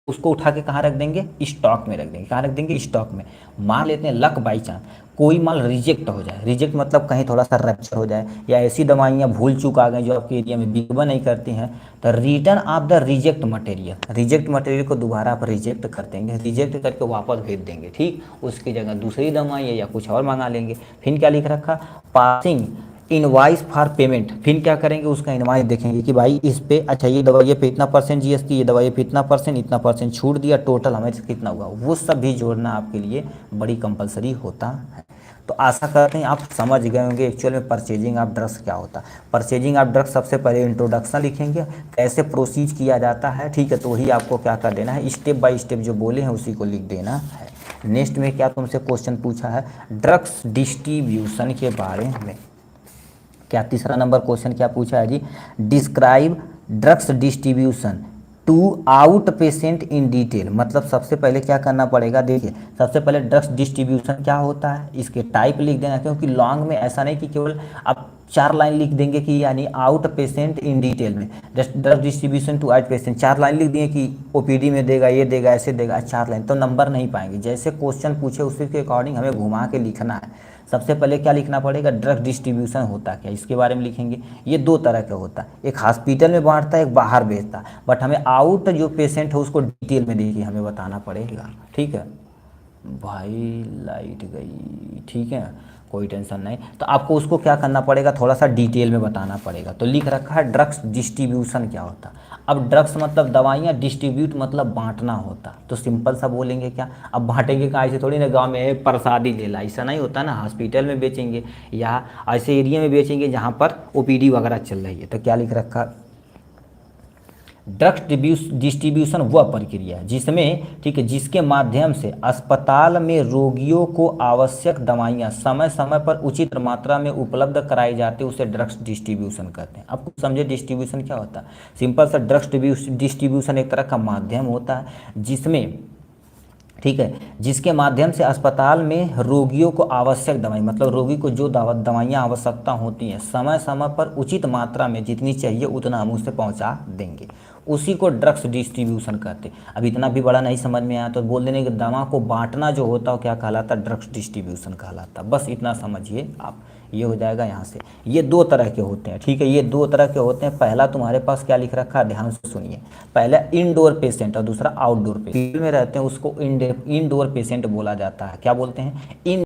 उसको उठा के कहाँ रख देंगे, स्टॉक में रख देंगे। कहाँ रख देंगे, स्टॉक में। मान लेते हैं लक बाई चांस कोई माल रिजेक्ट हो जाए, रिजेक्ट मतलब कहीं थोड़ा सा रैप्चर हो जाए, या ऐसी दवाइयाँ भूल चूक आ गई जो आपके एरिया में बिकवा नहीं करती हैं, तो return of the reject material, reject material को दोबारा आप रिजेक्ट कर देंगे, रिजेक्ट करके वापस भेज देंगे। ठीक, उसकी जगह दूसरी दवाई या कुछ और मंगा लेंगे। फिर क्या लिख रखा, पासिंग इनवाइस फॉर पेमेंट। फिर क्या करेंगे, उसका इनवाइस देखेंगे कि भाई इस पे अच्छा ये दवाई पे इतना % जीएसटी, ये दवाई पे इतना % छूट दिया, टोटल हमें कितना हुआ, वो सब भी जोड़ना आपके लिए बड़ी कंपलसरी होता है। तो आशा करते हैं आप समझ गए होंगे एक्चुअल में परचेजिंग ऑफ ड्रग्स क्या होता है। परचेजिंग ऑफ ड्रग्स सबसे पहले इंट्रोडक्शन लिखेंगे, कैसे प्रोसीज किया जाता है। ठीक है, तो वही आपको क्या कर देना है, स्टेप बाय स्टेप जो बोले हैं उसी को लिख देना है। नेक्स्ट में क्या तुमसे क्वेश्चन पूछा है, ड्रग्स डिस्ट्रीब्यूशन के बारे में। क्या तीसरा नंबर क्वेश्चन क्या पूछा है जी, describe drugs distribution to outpatient in detail. मतलब सबसे पहले क्या करना पड़ेगा, देखिए सबसे पहले ड्रग्स डिस्ट्रीब्यूशन क्या होता है, इसके टाइप लिख देना, क्योंकि लॉन्ग में ऐसा नहीं कि केवल आप 4 लाइन लिख देंगे कि यानी आउट पेशेंट इन डिटेल में drug distribution to outpatient 4 line लिख दिए कि ओपीडी में देगा, ये देगा, ऐसे देगा, 4 लाइन तो नंबर नहीं पाएंगे। जैसे क्वेश्चन पूछे उसी के अकॉर्डिंग हमें घुमा के लिखना है। सबसे पहले क्या लिखना पड़ेगा, ड्रग डिस्ट्रीब्यूशन होता क्या, इसके बारे में लिखेंगे। ये 2 तरह का होता है, एक हॉस्पिटल में बांटता है, एक बाहर भेजता है, बट हमें आउट जो पेशेंट है उसको डिटेल में देखिए हमें बताना पड़ेगा। ठीक है भाई, लाइट गई, ठीक है कोई टेंशन नहीं, तो आपको उसको क्या करना पड़ेगा, थोड़ा सा डिटेल में बताना पड़ेगा। तो लिख रखा है ड्रग्स डिस्ट्रीब्यूशन क्या होता है। अब ड्रग्स मतलब दवाइयाँ, डिस्ट्रीब्यूट मतलब बांटना होता, तो सिंपल सा बोलेंगे क्या, अब बांटेंगे कहाँ, ऐसे थोड़ी ना गांव में प्रसादी ले ला, ऐसा नहीं होता ना, हॉस्पिटल में बेचेंगे या ऐसे एरिया में बेचेंगे जहाँ पर ओपीडी वगैरह चल रही है। तो क्या लिख रखा, ड्रग्स डिस्ट्रीब्यूशन वह प्रक्रिया है जिसमें, ठीक है, जिसके माध्यम से अस्पताल में रोगियों को आवश्यक दवाइयाँ समय समय पर उचित मात्रा में उपलब्ध कराई जाती है, उसे ड्रग्स डिस्ट्रीब्यूशन कहते हैं। आपको समझे डिस्ट्रीब्यूशन क्या होता है, सिंपल सा ड्रग्स डिस्ट्रीब्यूशन एक तरह का माध्यम होता है जिसमें, ठीक है, जिसके माध्यम से अस्पताल में रोगियों को आवश्यक दवाई मतलब रोगी को जो दवाइयाँ आवश्यकता होती हैं समय समय पर उचित मात्रा में जितनी चाहिए उतना हम उसे पहुंचा देंगे, उसी को ड्रग्स डिस्ट्रीब्यूशन कहते हैं। अब इतना भी बड़ा नहीं समझ में आया तो बोल देने कि दवा को बांटना जो होता है क्या कहलाता, ड्रग्स डिस्ट्रीब्यूशन कहलाता। बस इतना समझिए आप, ये हो जाएगा यहाँ से। ये 2 तरह के होते हैं, ठीक है, ये 2 तरह के होते हैं। पहला तुम्हारे पास क्या लिख रखा है, ध्यान से सुनिए, पहला इंडोर पेशेंट और दूसरा आउटडोर पेशेंट। फील्ड में रहते हैं उसको इंडोर पेशेंट बोला जाता है। क्या बोलते हैं, इन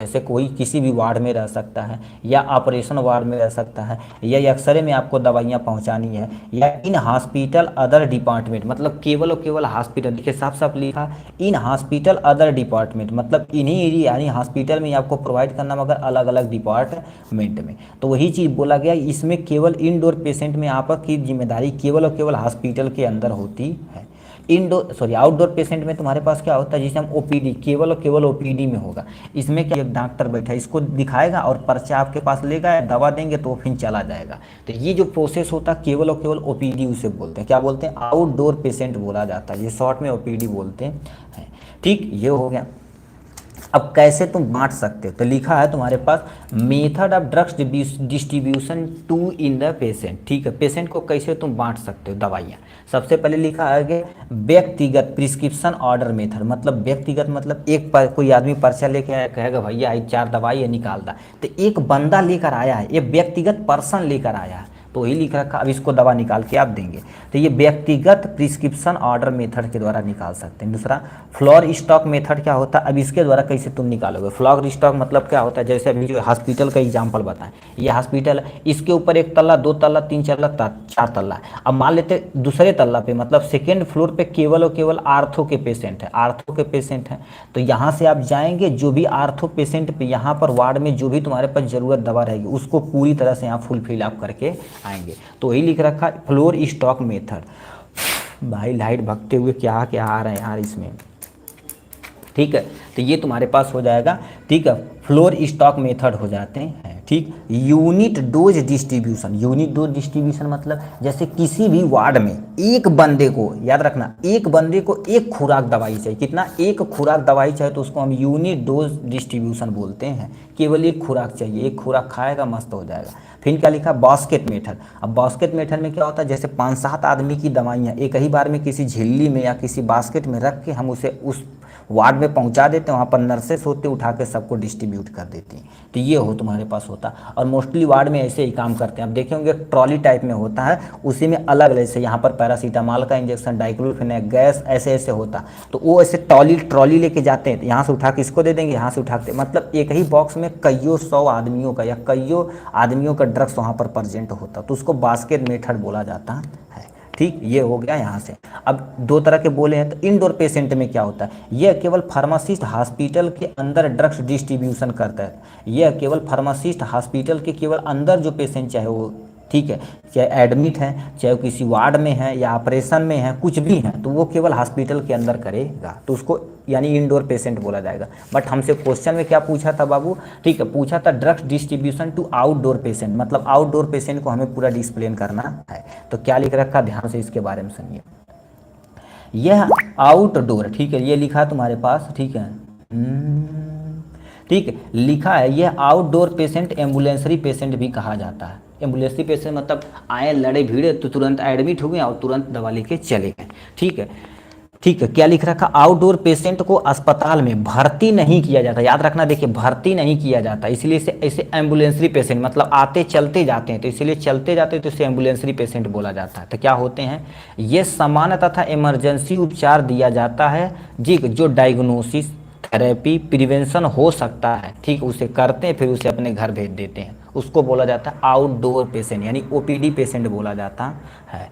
जैसे कोई किसी भी वार्ड में रह सकता है या ऑपरेशन वार्ड में रह सकता है या एक्सरे में आपको दवाइयाँ पहुंचानी है या इन हॉस्पिटल अदर डिपार्टमेंट मतलब केवल और केवल हॉस्पिटल, देखिए साफ साफ लिखा इन हॉस्पिटल अदर डिपार्टमेंट मतलब इन्हीं एरिया यानी हॉस्पिटल में आपको प्रोवाइड करना मगर अलग अलग डिपार्टमेंट में। तो वही चीज़ बोला गया, इसमें केवल इनडोर पेशेंट में आपकी जिम्मेदारी केवल और केवल हॉस्पिटल के अंदर होती है। आउटडोर पेशेंट में तुम्हारे पास क्या होता है, जिसे हम ओपीडी केवल और केवल ओपीडी में होगा। इसमें क्या, एक डॉक्टर बैठा है, इसको दिखाएगा और पर्चा आपके पास लेगा, दवा देंगे तो फिर चला जाएगा। तो ये जो प्रोसेस होता है केवल और केवल ओपीडी उसे बोलते हैं। क्या बोलते हैं, आउटडोर पेशेंट बोला जाता है, ये शॉर्ट में ओपीडी बोलते हैं। ठीक, ये हो गया। अब कैसे तुम बांट सकते हो, तो लिखा है तुम्हारे पास method of drugs distribution to in the patient. ठीक है, पेशेंट को कैसे तुम बांट सकते हो दवाइयाँ। सबसे पहले लिखा है कि व्यक्तिगत प्रिस्क्रिप्शन ऑर्डर मेथड मतलब व्यक्तिगत मतलब एक कोई आदमी पर्चा लेके आया, कहेगा भैया 4 दवाई है निकाल दा, तो एक बंदा लेकर आया है, एक व्यक्तिगत पर्सन लेकर आया है, तो वही लिख रखा। अब इसको दवा निकाल के आप देंगे, तो ये व्यक्तिगत प्रिस्क्रिप्शन ऑर्डर मेथड के द्वारा निकाल सकते हैं। दूसरा फ्लोर स्टॉक मेथड क्या होता है, अब इसके द्वारा कैसे तुम निकालोगे। फ्लोर स्टॉक मतलब क्या होता है, जैसे अभी जो हॉस्पिटल का एग्जाम्पल बताएं, ये हॉस्पिटल है, इसके ऊपर 1 तल्ला 2 तल्ला 3 तल्ला 4 तल्ला है। अब मान लेते दूसरे तल्ला पे मतलब सेकेंड फ्लोर पे केवल और केवल आर्थो के पेशेंट है, आर्थो के पेशेंट हैं, तो यहाँ से आप जाएंगे, जो भी आर्थो पेशेंट पे यहाँ पर वार्ड में जो भी तुम्हारे पास जरूरत दवा रहेगी उसको पूरी तरह से यहाँ फुलफिल आप करके आएंगे। तो वही लिख रखा फ्लोर स्टॉक मेथड। भाई लाइट भगते हुए क्या क्या आ रहे हैं यार इसमें, ठीक है। तो ये तुम्हारे पास हो जाएगा, ठीक है, फ्लोर स्टॉक मेथड हो जाते हैं, ठीक। Unit dose distribution, unit dose distribution मतलब जैसे किसी भी वार्ड में एक बंदे को, याद रखना, एक बंदे को एक खुराक दवाई चाहिए, कितना, एक खुराक दवाई चाहिए, तो उसको हम यूनिट डोज डिस्ट्रीब्यूशन बोलते हैं। केवल एक खुराक चाहिए, एक खुराक खाएगा मस्त हो जाएगा। फिर क्या लिखा, बास्केट मेथड। अब बास्केट मेथड में क्या होता है, जैसे 5-7 आदमी की दवाइयाँ एक ही बार में किसी झिल्ली में या किसी बास्केट में रख के हम उसे उस वार्ड में पहुंचा देते हैं, वहाँ पर नर्सेस होते उठा के सबको डिस्ट्रीब्यूट कर देती हैं। तो ये हो तुम्हारे पास होता, और मोस्टली वार्ड में ऐसे ही काम करते हैं। आप देखे होंगे ट्रॉली टाइप में होता है, उसी में अलग अलग, जैसे यहाँ पर पैरासीटामॉल का इंजेक्शन, डाइक्लोफेनेक गैस, ऐसे ऐसे होता। तो वो ऐसे ट्रॉली लेके जाते हैं, यहाँ से उठा के इसको दे देंगे, यहाँ से उठा के, मतलब एक ही बॉक्स में कईयों 100 आदमियों का या कईयों आदमियों का ड्रग्स वहाँ पर प्रेजेंट होता, तो उसको बास्केट मेथड बोला जाता है, ठीक। ये हो गया यहाँ से। अब 2 तरह के बोले हैं, तो इनडोर पेशेंट में क्या होता है, यह केवल फार्मासिस्ट हॉस्पिटल के अंदर ड्रग्स डिस्ट्रीब्यूशन करता है। यह केवल फार्मासिस्ट हॉस्पिटल के केवल अंदर जो पेशेंट चाहे वो, ठीक है, चाहे एडमिट है, चाहे वो किसी वार्ड में है या ऑपरेशन में है, कुछ भी है, तो वो केवल हॉस्पिटल के अंदर करेगा, तो उसको यानी इंडोर पेशेंट बोला जाएगा। बट हमसे क्वेश्चन में क्या पूछा था बाबू, ठीक है, पूछा था drugs distribution to outdoor patient, मतलब आउटडोर पेशेंट को हमें पूरा डिस्प्लेन करना है। तो क्या लिख रखा, ध्यान से इसके बारे में सुनिए। यह आउटडोर, ठीक है, ये लिखा तुम्हारे पास, ठीक है, ठीक है, लिखा है यह आउटडोर पेशेंट एम्बुलेंसरी पेशेंट भी कहा जाता है। एम्बुलेंसरी पेशेंट मतलब आए, लड़े भिड़े तो तुरंत एडमिट हो गए और तुरंत दवा लेके चले गए, ठीक है, ठीक है। क्या लिख रखा, आउटडोर पेशेंट को अस्पताल में भर्ती नहीं किया जाता, याद रखना, देखिए भर्ती नहीं किया जाता, इसलिए इसे ऐसे एम्बुलेंसरी पेशेंट, मतलब आते चलते जाते हैं, तो इसलिए चलते जाते हैं, तो इसे एम्बुलेंसरी पेशेंट बोला जाता है। तो क्या होते हैं ये, सामान्य तथा इमरजेंसी उपचार दिया जाता है, जी, जो डायग्नोसिस, थेरेपी, प्रिवेंशन हो सकता है, ठीक, उसे करते हैं, फिर उसे अपने घर भेज देते हैं, उसको बोला जाता है आउटडोर पेशेंट, यानी ओपीडी पेशेंट बोला जाता है,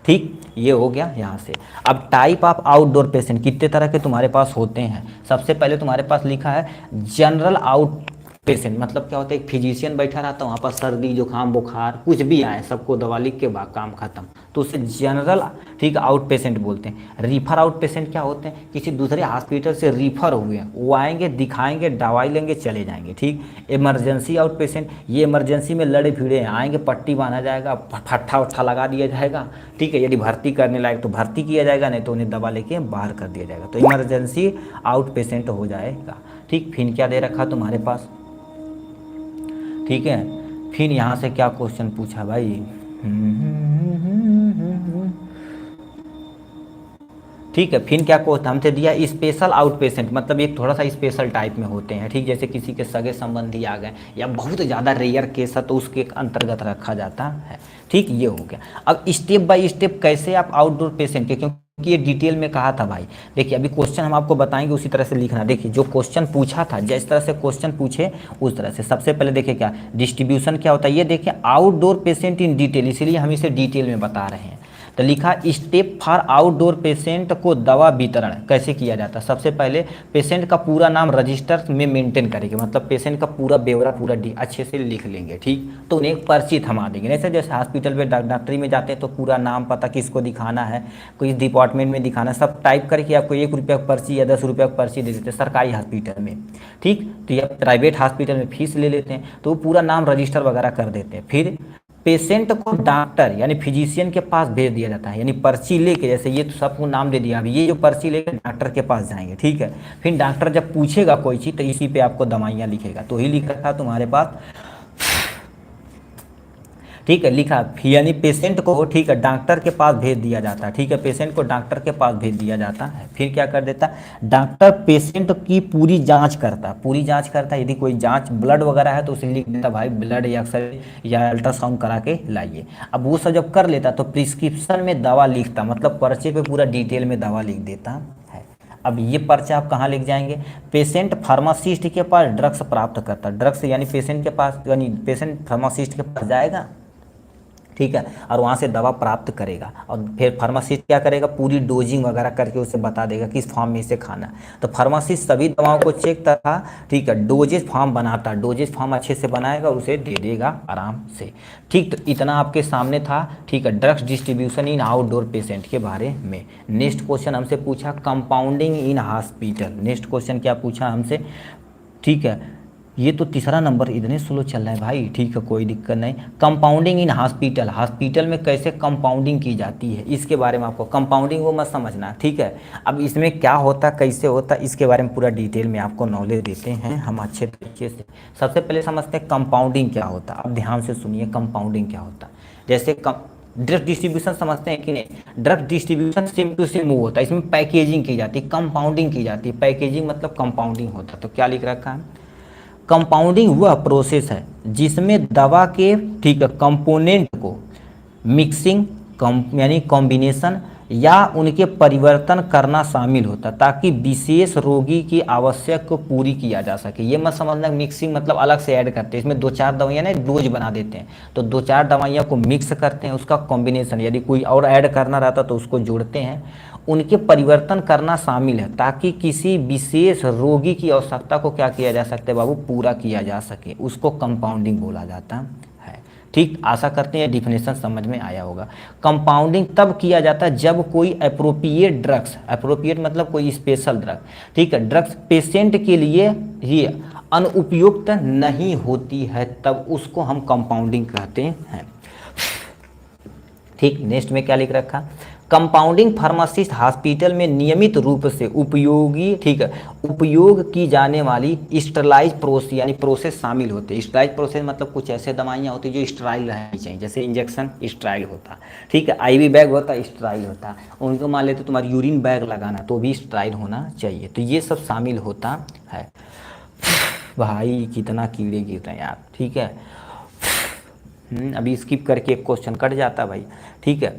ठीक। ये हो गया यहाँ से। अब टाइप ऑफ आउटडोर पेशेंट कितने तरह के तुम्हारे पास होते हैं। सबसे पहले तुम्हारे पास लिखा है जनरल आउट पेशेंट, मतलब क्या होता है, एक फिजिशियन बैठा रहता है वहाँ पर, सर्दी जुकाम बुखार कुछ भी आए सबको दवा लिख के बाद काम खत्म, तो उसे जनरल, ठीक, आउट पेशेंट बोलते हैं। रिफर आउट पेशेंट क्या होते हैं, किसी दूसरे हॉस्पिटल से रिफर हुए हैं, वो आएंगे, दिखाएंगे, दवाई लेंगे, चले जाएंगे, ठीक। इमरजेंसी आउट पेशेंट, ये इमरजेंसी में लड़े भिड़े हैं, आएंगे, पट्टी बांधा जाएगा, फट्ठा उट्ठा लगा दिया जाएगा, ठीक है, यदि भर्ती करने लायक तो भर्ती किया जाएगा, नहीं तो उन्हें दवा लेके बाहर कर दिया जाएगा, तो इमरजेंसी आउट पेशेंट हो जाएगा, ठीक। फिर क्या दे रखा तुम्हारे पास, ठीक है, फिर यहाँ से क्या क्वेश्चन पूछा भाई, ठीक है, फिर क्या क्वेश्चन हमसे दिया, स्पेशल आउट पेशेंट, मतलब एक थोड़ा सा स्पेशल टाइप में होते हैं, ठीक, जैसे किसी के सगे संबंधी आ गए या बहुत ज़्यादा रेयर केस है तो उसके अंतर्गत रखा जाता है, ठीक। ये हो गया। अब स्टेप बाय स्टेप कैसे आप आउटडोर पेशेंट के, क्योंकि ये डिटेल में कहा था भाई, देखिए अभी क्वेश्चन हम आपको बताएंगे उसी तरह से लिखना। देखिए जो क्वेश्चन पूछा था, जिस तरह से क्वेश्चन पूछे उस तरह से। सबसे पहले देखिए क्या डिस्ट्रीब्यूशन क्या होता है, ये देखिए आउटडोर पेशेंट इन डिटेल, इसीलिए हम इसे डिटेल में बता रहे हैं। तो लिखा स्टेप फॉर आउटडोर पेशेंट को दवा वितरण कैसे किया जाता है। सबसे पहले पेशेंट का पूरा नाम रजिस्टर में मेंटेन करेंगे, मतलब पेशेंट का पूरा ब्यौरा पूरा अच्छे से लिख लेंगे, ठीक। तो उन्हें एक पर्ची थमा देंगे, जैसे जैसे हॉस्पिटल में डॉक्टरी में जाते हैं तो पूरा नाम पता किसको दिखाना है, कोई डिपार्टमेंट में दिखाना है, सब टाइप करके आपको 1 रुपया पर्ची या 10 रुपया पर्ची दे देते हैं सरकारी हॉस्पिटल में, ठीक। तो ये प्राइवेट हॉस्पिटल में फीस ले लेते हैं, तो वो पूरा नाम रजिस्टर वगैरह कर देते हैं। फिर पेशेंट को डॉक्टर यानी फिजिशियन के पास भेज दिया जाता है, यानी पर्ची लेके, जैसे ये तो सबको नाम दे दिया, अभी ये जो पर्ची लेके डॉक्टर के पास जाएंगे, ठीक है। फिर डॉक्टर जब पूछेगा कोई चीज़ तो इसी पे आपको दवाइयाँ लिखेगा, तो ही लिख रखा तुम्हारे पास, ठीक है, लिखा यानी पेशेंट को, ठीक है, डॉक्टर के पास भेज दिया जाता है। ठीक है, पेशेंट को डॉक्टर के पास भेज दिया जाता है। फिर क्या कर देता है, डॉक्टर पेशेंट की पूरी जांच करता है, पूरी जांच करता है। यदि कोई जांच ब्लड वगैरह है तो उसे लिख देता भाई ब्लड या एक्सरे या अल्ट्रासाउंड करा के लाइए। अब वो सब जब कर लेता तो प्रिस्क्रिप्शन में दवा लिखता, मतलब पर्चे पे पूरा डिटेल में दवा लिख देता है। अब ये पर्चा आप कहाँ लिख जाएंगे, पेशेंट फार्मासिस्ट के पास ड्रग्स प्राप्त करता है। ड्रग्स यानी पेशेंट के पास, यानी पेशेंट फार्मासिस्ट के पास जाएगा, ठीक है, और वहाँ से दवा प्राप्त करेगा और फिर फार्मासिस्ट क्या करेगा, पूरी डोजिंग वगैरह करके उसे बता देगा किस फॉर्म में इसे खाना है। तो फार्मासिस्ट सभी दवाओं को चेक तथा, ठीक है, डोजेज फॉर्म बनाता है, डोजेज फॉर्म अच्छे से बनाएगा और उसे दे देगा आराम से। ठीक, तो इतना आपके सामने था, ठीक है, drugs distribution in outdoor patient के बारे में। नेक्स्ट क्वेश्चन हमसे पूछा compounding in hospital. Next question क्या पूछा हमसे, ठीक है, ये तो तीसरा नंबर इतने स्लो चल रहा है भाई, ठीक है, कोई दिक्कत नहीं। कंपाउंडिंग इन हॉस्पिटल, हॉस्पिटल में कैसे कंपाउंडिंग की जाती है इसके बारे में आपको, कंपाउंडिंग वो मत समझना, ठीक है। अब इसमें क्या होता, कैसे होता, इसके बारे में पूरा डिटेल में आपको नॉलेज देते हैं हम अच्छे तरीके से। सबसे पहले समझते हैं कंपाउंडिंग क्या होता। अब ध्यान से सुनिए कंपाउंडिंग क्या होता। जैसे ड्रग डिस्ट्रीब्यूशन समझते हैं कि नहीं, ड्रग डिस्ट्रीब्यूशन सिम टू सिम मूव होता है, इसमें पैकेजिंग की जाती है, कंपाउंडिंग की जाती है। पैकेजिंग मतलब कंपाउंडिंग होता है। तो क्या लिख रखा है, कंपाउंडिंग वह प्रोसेस है जिसमें दवा के, ठीक है, कंपोनेंट को मिक्सिंग यानी कॉम्बिनेशन या उनके परिवर्तन करना शामिल होता ताकि विशेष रोगी की आवश्यक को पूरी किया जा सके। ये मत समझना मिक्सिंग मतलब अलग से ऐड करते हैं, इसमें 2-4 दवाइयाँ ना डोज बना देते हैं, तो 2-4 दवाइयाँ को मिक्स करते हैं, उसका कॉम्बिनेशन, यदि कोई और ऐड करना रहता तो उसको जोड़ते हैं, उनके परिवर्तन करना शामिल है ताकि किसी विशेष रोगी की आवश्यकता को क्या किया जा सकता है बाबू, पूरा किया जा सके, उसको कंपाउंडिंग बोला जाता है। ठीक, आशा करते हैं डिफिनेशन समझ में आया होगा। कंपाउंडिंग तब किया जाता है जब कोई अप्रोप्रिएट ड्रग्स, अप्रोप्रिएट मतलब कोई स्पेशल ड्रग, ठीक है, ड्रग्स पेशेंट के लिए ही अनुपयुक्त नहीं होती है, तब उसको हम कंपाउंडिंग कहते हैं। ठीक, नेक्स्ट में क्या लिख रखा, कंपाउंडिंग फार्मासिस्ट हॉस्पिटल में नियमित रूप से उपयोगी, ठीक है, उपयोग की जाने वाली स्टरलाइज प्रोसेस यानी प्रोसेस शामिल होते हैं। स्टरलाइज प्रोसेस मतलब कुछ ऐसे दवाइयाँ होती हैं जो स्टराइल रहनी चाहिए, जैसे इंजेक्शन स्टराइल होता, ठीक है, आईवी बैग होता है स्टराइल होता, उनको मान लेते तुम्हारी यूरिन बैग लगाना तो भी स्टराइल होना चाहिए, तो ये सब शामिल होता है। भाई कितना कीड़े गिरते हैं यार, ठीक है, अभी स्किप करके एक क्वेश्चन कट जाता भाई, ठीक है,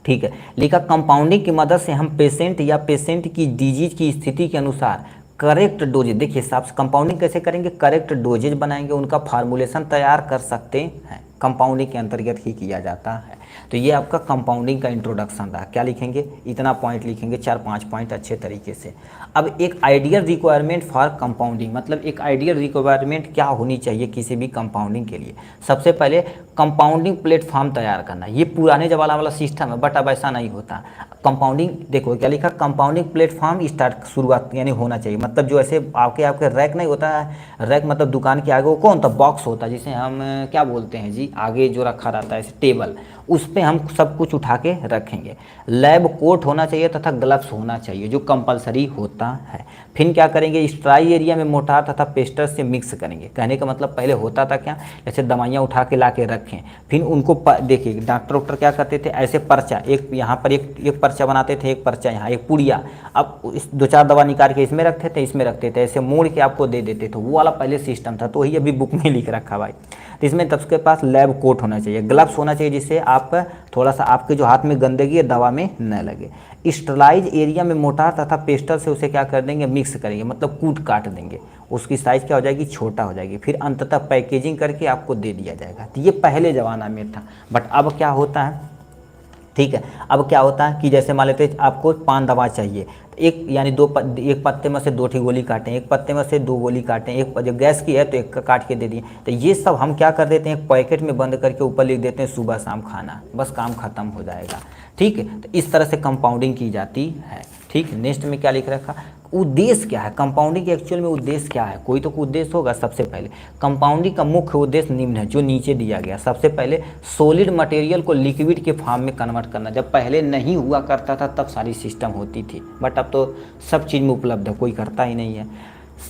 ठीक है, लिखा कंपाउंडिंग की मदद से हम पेशेंट या पेशेंट की डिजीज की स्थिति के अनुसार करेक्ट डोजेज, देखिए हिसाब से कंपाउंडिंग कैसे करेंगे, करेक्ट डोजेज बनाएंगे, उनका फार्मूलेशन तैयार कर सकते हैं, कंपाउंडिंग के अंतर्गत ही किया जाता है। तो ये आपका कंपाउंडिंग का इंट्रोडक्शन रहा। क्या लिखेंगे, इतना पॉइंट लिखेंगे, 4-5 पॉइंट अच्छे तरीके से। अब एक आइडियल रिक्वायरमेंट फॉर कंपाउंडिंग, मतलब एक आइडियल रिक्वायरमेंट क्या होनी चाहिए किसी भी कंपाउंडिंग के लिए। सबसे पहले कंपाउंडिंग प्लेटफॉर्म तैयार करना, ये पुराने जमाना वाला सिस्टम है, बट अब ऐसा नहीं होता। कंपाउंडिंग देखो क्या लिखा, कंपाउंडिंग प्लेटफॉर्म स्टार्ट शुरुआत यानी होना चाहिए, मतलब जो ऐसे आपके रैक नहीं होता है, रैक मतलब दुकान के आगे वो कौन सा बॉक्स होता है जिसे हम क्या बोलते हैं जी, आगे जो रखा रहता है टेबल, उस पे हम सब कुछ उठा के रखेंगे। लैब कोट होना चाहिए तथा ग्लव्स होना चाहिए जो कंपलसरी होता है। फिर क्या करेंगे, स्ट्राई एरिया में मोटार तथा पेस्टर से मिक्स करेंगे। कहने का मतलब पहले होता था क्या, जैसे दवाइयाँ उठा के ला के रखें, फिर उनको देखिए डॉक्टर क्या करते थे, ऐसे पर्चा, एक यहाँ पर एक पर्चा बनाते थे, एक पर्चा यहाँ, एक पुड़िया, अब 2-4 दवा निकाल के इसमें रखते थे, इसमें रखते थे, ऐसे मोड़ के आपको दे देते थे, वो वाला पहले सिस्टम था। तो वही अभी बुक में लिख रखा भाई। तो इसमें तब उसके पास लैब कोट होना चाहिए, ग्लव्स होना चाहिए जिससे आप थोड़ा सा आपके जो हाथ में गंदगी है दवा में न लगे। स्टरलाइज एरिया में मोटार तथा पेस्टर से उसे क्या कर देंगे, मिक्स करेंगे, मतलब कूट काट देंगे, उसकी साइज़ क्या हो जाएगी, छोटा हो जाएगी, फिर अंततः पैकेजिंग करके आपको दे दिया जाएगा। तो ये पहले ज़माना में था, बट अब क्या होता है, ठीक है, अब क्या होता है कि जैसे मान लेते आपको 5 दवा चाहिए, एक यानी एक पत्ते में से 2 ठी गोली काटें, एक पत्ते में से 2 गोली काटें, एक जो गैस की है तो एक काट के दे दिए। तो ये सब हम क्या कर देते हैं, एक पैकेट में बंद करके ऊपर लिख देते हैं सुबह शाम खाना, बस काम खत्म हो जाएगा। ठीक है, तो इस तरह से कंपाउंडिंग की जाती है। ठीक, नेक्स्ट में क्या लिख रखा, उद्देश्य क्या है कंपाउंडिंग के, एक्चुअल में उद्देश्य क्या है, कोई तो उद्देश्य होगा। सबसे पहले कंपाउंडिंग का मुख्य उद्देश्य निम्न है जो नीचे दिया गया। सबसे पहले सॉलिड मटेरियल को लिक्विड के फॉर्म में कन्वर्ट करना। जब पहले नहीं हुआ करता था तब सारी सिस्टम होती थी, बट अब तो सब चीज़ में उपलब्ध है, कोई करता ही नहीं है।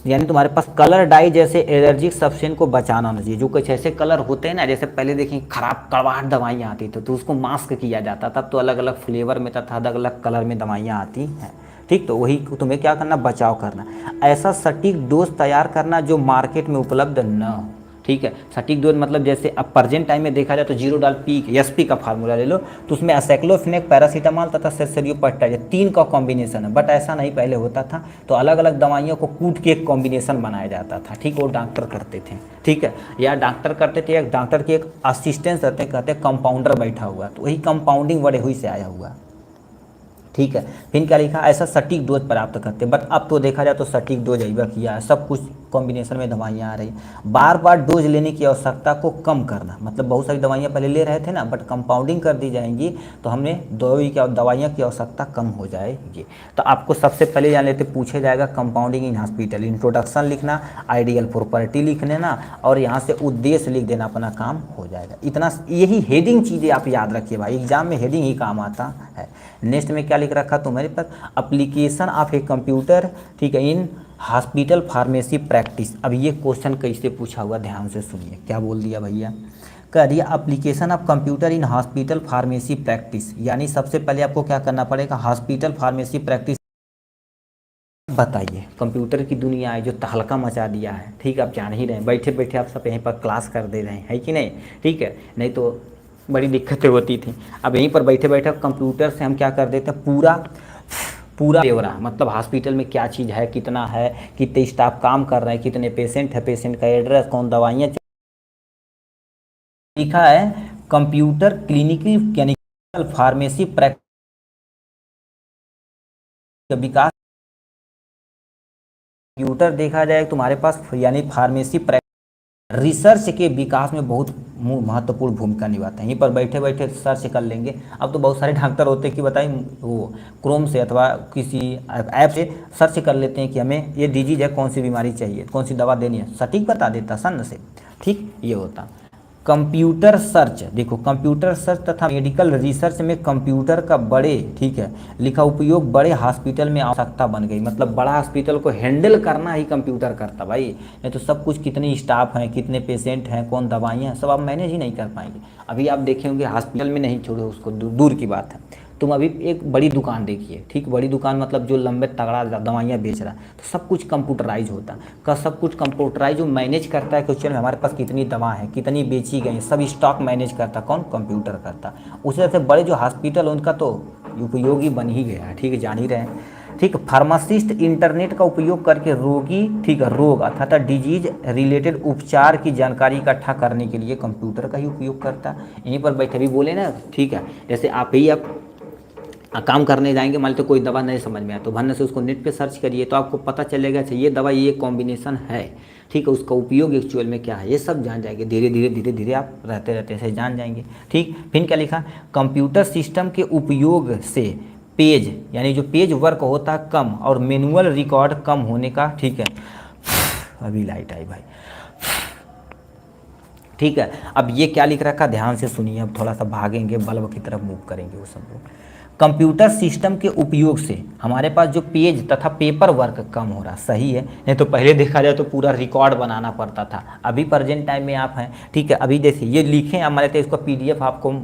यानी तुम्हारे पास कलर डाई जैसे एलर्जिक सब्सटेंस को बचाना होना चाहिए। जो कुछ ऐसे कलर होते हैं ना, जैसे पहले देखें खराब कड़वाहट दवाइयाँ आती थी तो उसको मास्क किया जाता, तब तो अलग अलग फ्लेवर में तथा अलग अलग कलर में दवाइयाँ आती हैं, ठीक। तो वही तुम्हें क्या करना, बचाव करना, ऐसा सटीक डोज तैयार करना जो मार्केट में उपलब्ध न हो, ठीक है। सटीक डोज मतलब जैसे अब प्रेजेंट टाइम में देखा जाए तो 0 पी एसपी का फार्मूला ले लो, तो उसमें एसाइक्लोफेनेक, पैरासीटामोल तथा सेसरियोपेप्टाइड 3 का कॉम्बिनेशन है। बट ऐसा नहीं पहले होता था, तो अलग अलग दवाइयों को कूट के एक कॉम्बिनेशन बनाया जाता था, ठीक। वो डॉक्टर करते थे, ठीक है, या डॉक्टर करते थे, एक डॉक्टर के एक असिस्टेंट रहते हैं, कहते हैं कंपाउंडर बैठा हुआ, तो वही कंपाउंडिंग बड़े हुई से आया हुआ, ठीक है। फिर क्या लिखा, ऐसा सटीक डोज प्राप्त करते हैं। बट अब तो देखा जाए तो सटीक डोज अइबा किया है, सब कुछ कॉम्बिनेशन में दवाइयाँ आ रही हैं। बार बार डोज लेने की आवश्यकता को कम करना, मतलब बहुत सारी दवाइयाँ पहले ले रहे थे ना, बट कंपाउंडिंग कर दी जाएंगी तो हमने दवाइयाँ की आवश्यकता कम हो जाएगी। तो आपको सबसे पहले जान लेते पूछे जाएगा कंपाउंडिंग इन हॉस्पिटल, इंट्रोडक्शन लिखना, आइडियल प्रॉपर्टी लिख लेना और यहाँ से उद्देश्य लिख देना, अपना काम हो जाएगा। इतना, यही हेडिंग चीज़ें आप याद रखिए भाई, एग्जाम में हेडिंग ही काम आता है। नेक्स्ट में क्या लिख रखा तुम्हारे पास, एप्लीकेशन ऑफ ए कंप्यूटर, ठीक है, इन हॉस्पिटल फार्मेसी प्रैक्टिस। अब ये क्वेश्चन कैसे पूछा हुआ, ध्यान से सुनिए, क्या बोल दिया भैया, कह दिया application of computer in hospital pharmacy practice, यानी सबसे पहले आपको क्या करना पड़ेगा, हॉस्पिटल फार्मेसी प्रैक्टिस बताइए। कंप्यूटर की दुनिया है जो तहलका मचा दिया है, ठीक, आप जान ही रहे हैं, बैठे बैठे आप सब यहीं पर क्लास कर दे रहे हैं, है कि नहीं, ठीक है, नहीं तो बड़ी दिक्कतें होती थी। अब यहीं पर बैठे बैठे कंप्यूटर से हम क्या कर देते हैं, पूरा ब्यौरा, मतलब हॉस्पिटल में क्या चीज़ है, कितना है, कितने स्टाफ काम कर रहे हैं, कितने पेशेंट है, पेशेंट का एड्रेस, कौन दवाइयाँ, लिखा है कंप्यूटर क्लिनिकल फार्मेसी प्रैक्टिस विकास। कंप्यूटर देखा जाए तुम्हारे पास यानी फार्मेसी रिसर्च के विकास में बहुत महत्वपूर्ण भूमिका निभाता है। यहीं पर बैठे बैठे सर्च कर लेंगे। अब तो बहुत सारे डॉक्टर होते हैं कि बताइए वो क्रोम से अथवा किसी ऐप से सर्च कर लेते हैं कि हमें ये डिजीज है, कौन सी बीमारी चाहिए, कौन सी दवा देनी है, सटीक बता देता सन से, ठीक। ये होता कंप्यूटर सर्च, देखो कंप्यूटर सर्च तथा मेडिकल रिसर्च में कंप्यूटर का बड़े, ठीक है, लिखा उपयोग बड़े हॉस्पिटल में आवश्यकता बन गई, मतलब बड़ा हॉस्पिटल को हैंडल करना ही कंप्यूटर करता भाई, नहीं तो सब कुछ कितने स्टाफ हैं, कितने पेशेंट हैं, कौन दवाइयाँ हैं, सब आप मैनेज ही नहीं कर पाएंगे। अभी आप देखे होंगे हॉस्पिटल में, नहीं छोड़ो उसको, दूर की बात है, तुम अभी एक बड़ी दुकान देखिए, ठीक, बड़ी दुकान मतलब जो लंबे तगड़ा दवाइयाँ बेच रहा है, तो सब कुछ कंप्यूटराइज होता है, का सब कुछ कंप्यूटराइज, जो मैनेज करता है क्वेश्चन में हमारे पास कितनी दवा है, कितनी बेची गई, सब स्टॉक मैनेज करता कौन, कंप्यूटर करता। उसी तरह से बड़े जो हॉस्पिटल उनका तो उपयोगी बन ही गया है, ठीक है, जान ही रहे हैं, ठीक। फार्मासिस्ट इंटरनेट का उपयोग करके रोगी, ठीक है, रोग अर्थात डिजीज रिलेटेड उपचार की जानकारी इकट्ठा करने के लिए कंप्यूटर का ही उपयोग करता है। यहीं पर बैठे भी बोले ना, ठीक है, जैसे आप काम करने जाएंगे, मान लो तो कोई दवा नहीं समझ में आया तो भन्ने से उसको नेट पे सर्च करिए तो आपको पता चलेगा अच्छा ये दवा ये कॉम्बिनेशन है, ठीक है, उसका उपयोग एक्चुअल में क्या है, ये सब जान जाएंगे। धीरे धीरे आप रहते रहते ऐसे जान जाएंगे, ठीक। फिर क्या लिखा, कंप्यूटर सिस्टम के उपयोग से पेज, यानी जो पेज वर्क होता है कम और मैनुअल रिकॉर्ड कम होने का, ठीक है, अभी लाइट आई भाई, ठीक है। अब ये क्या लिख रखा, ध्यान से सुनिए, अब थोड़ा सा भागेंगे, बल्ब की तरफ मूव करेंगे वो सब लोग। कंप्यूटर सिस्टम के उपयोग से हमारे पास जो पेज तथा पेपर वर्क कम हो रहा, सही है, नहीं तो पहले देखा जाए तो पूरा रिकॉर्ड बनाना पड़ता था। अभी प्रेजेंट टाइम में आप हैं, ठीक है, अभी देखिए ये लिखें हमारे तो इसको पीडीएफ आपको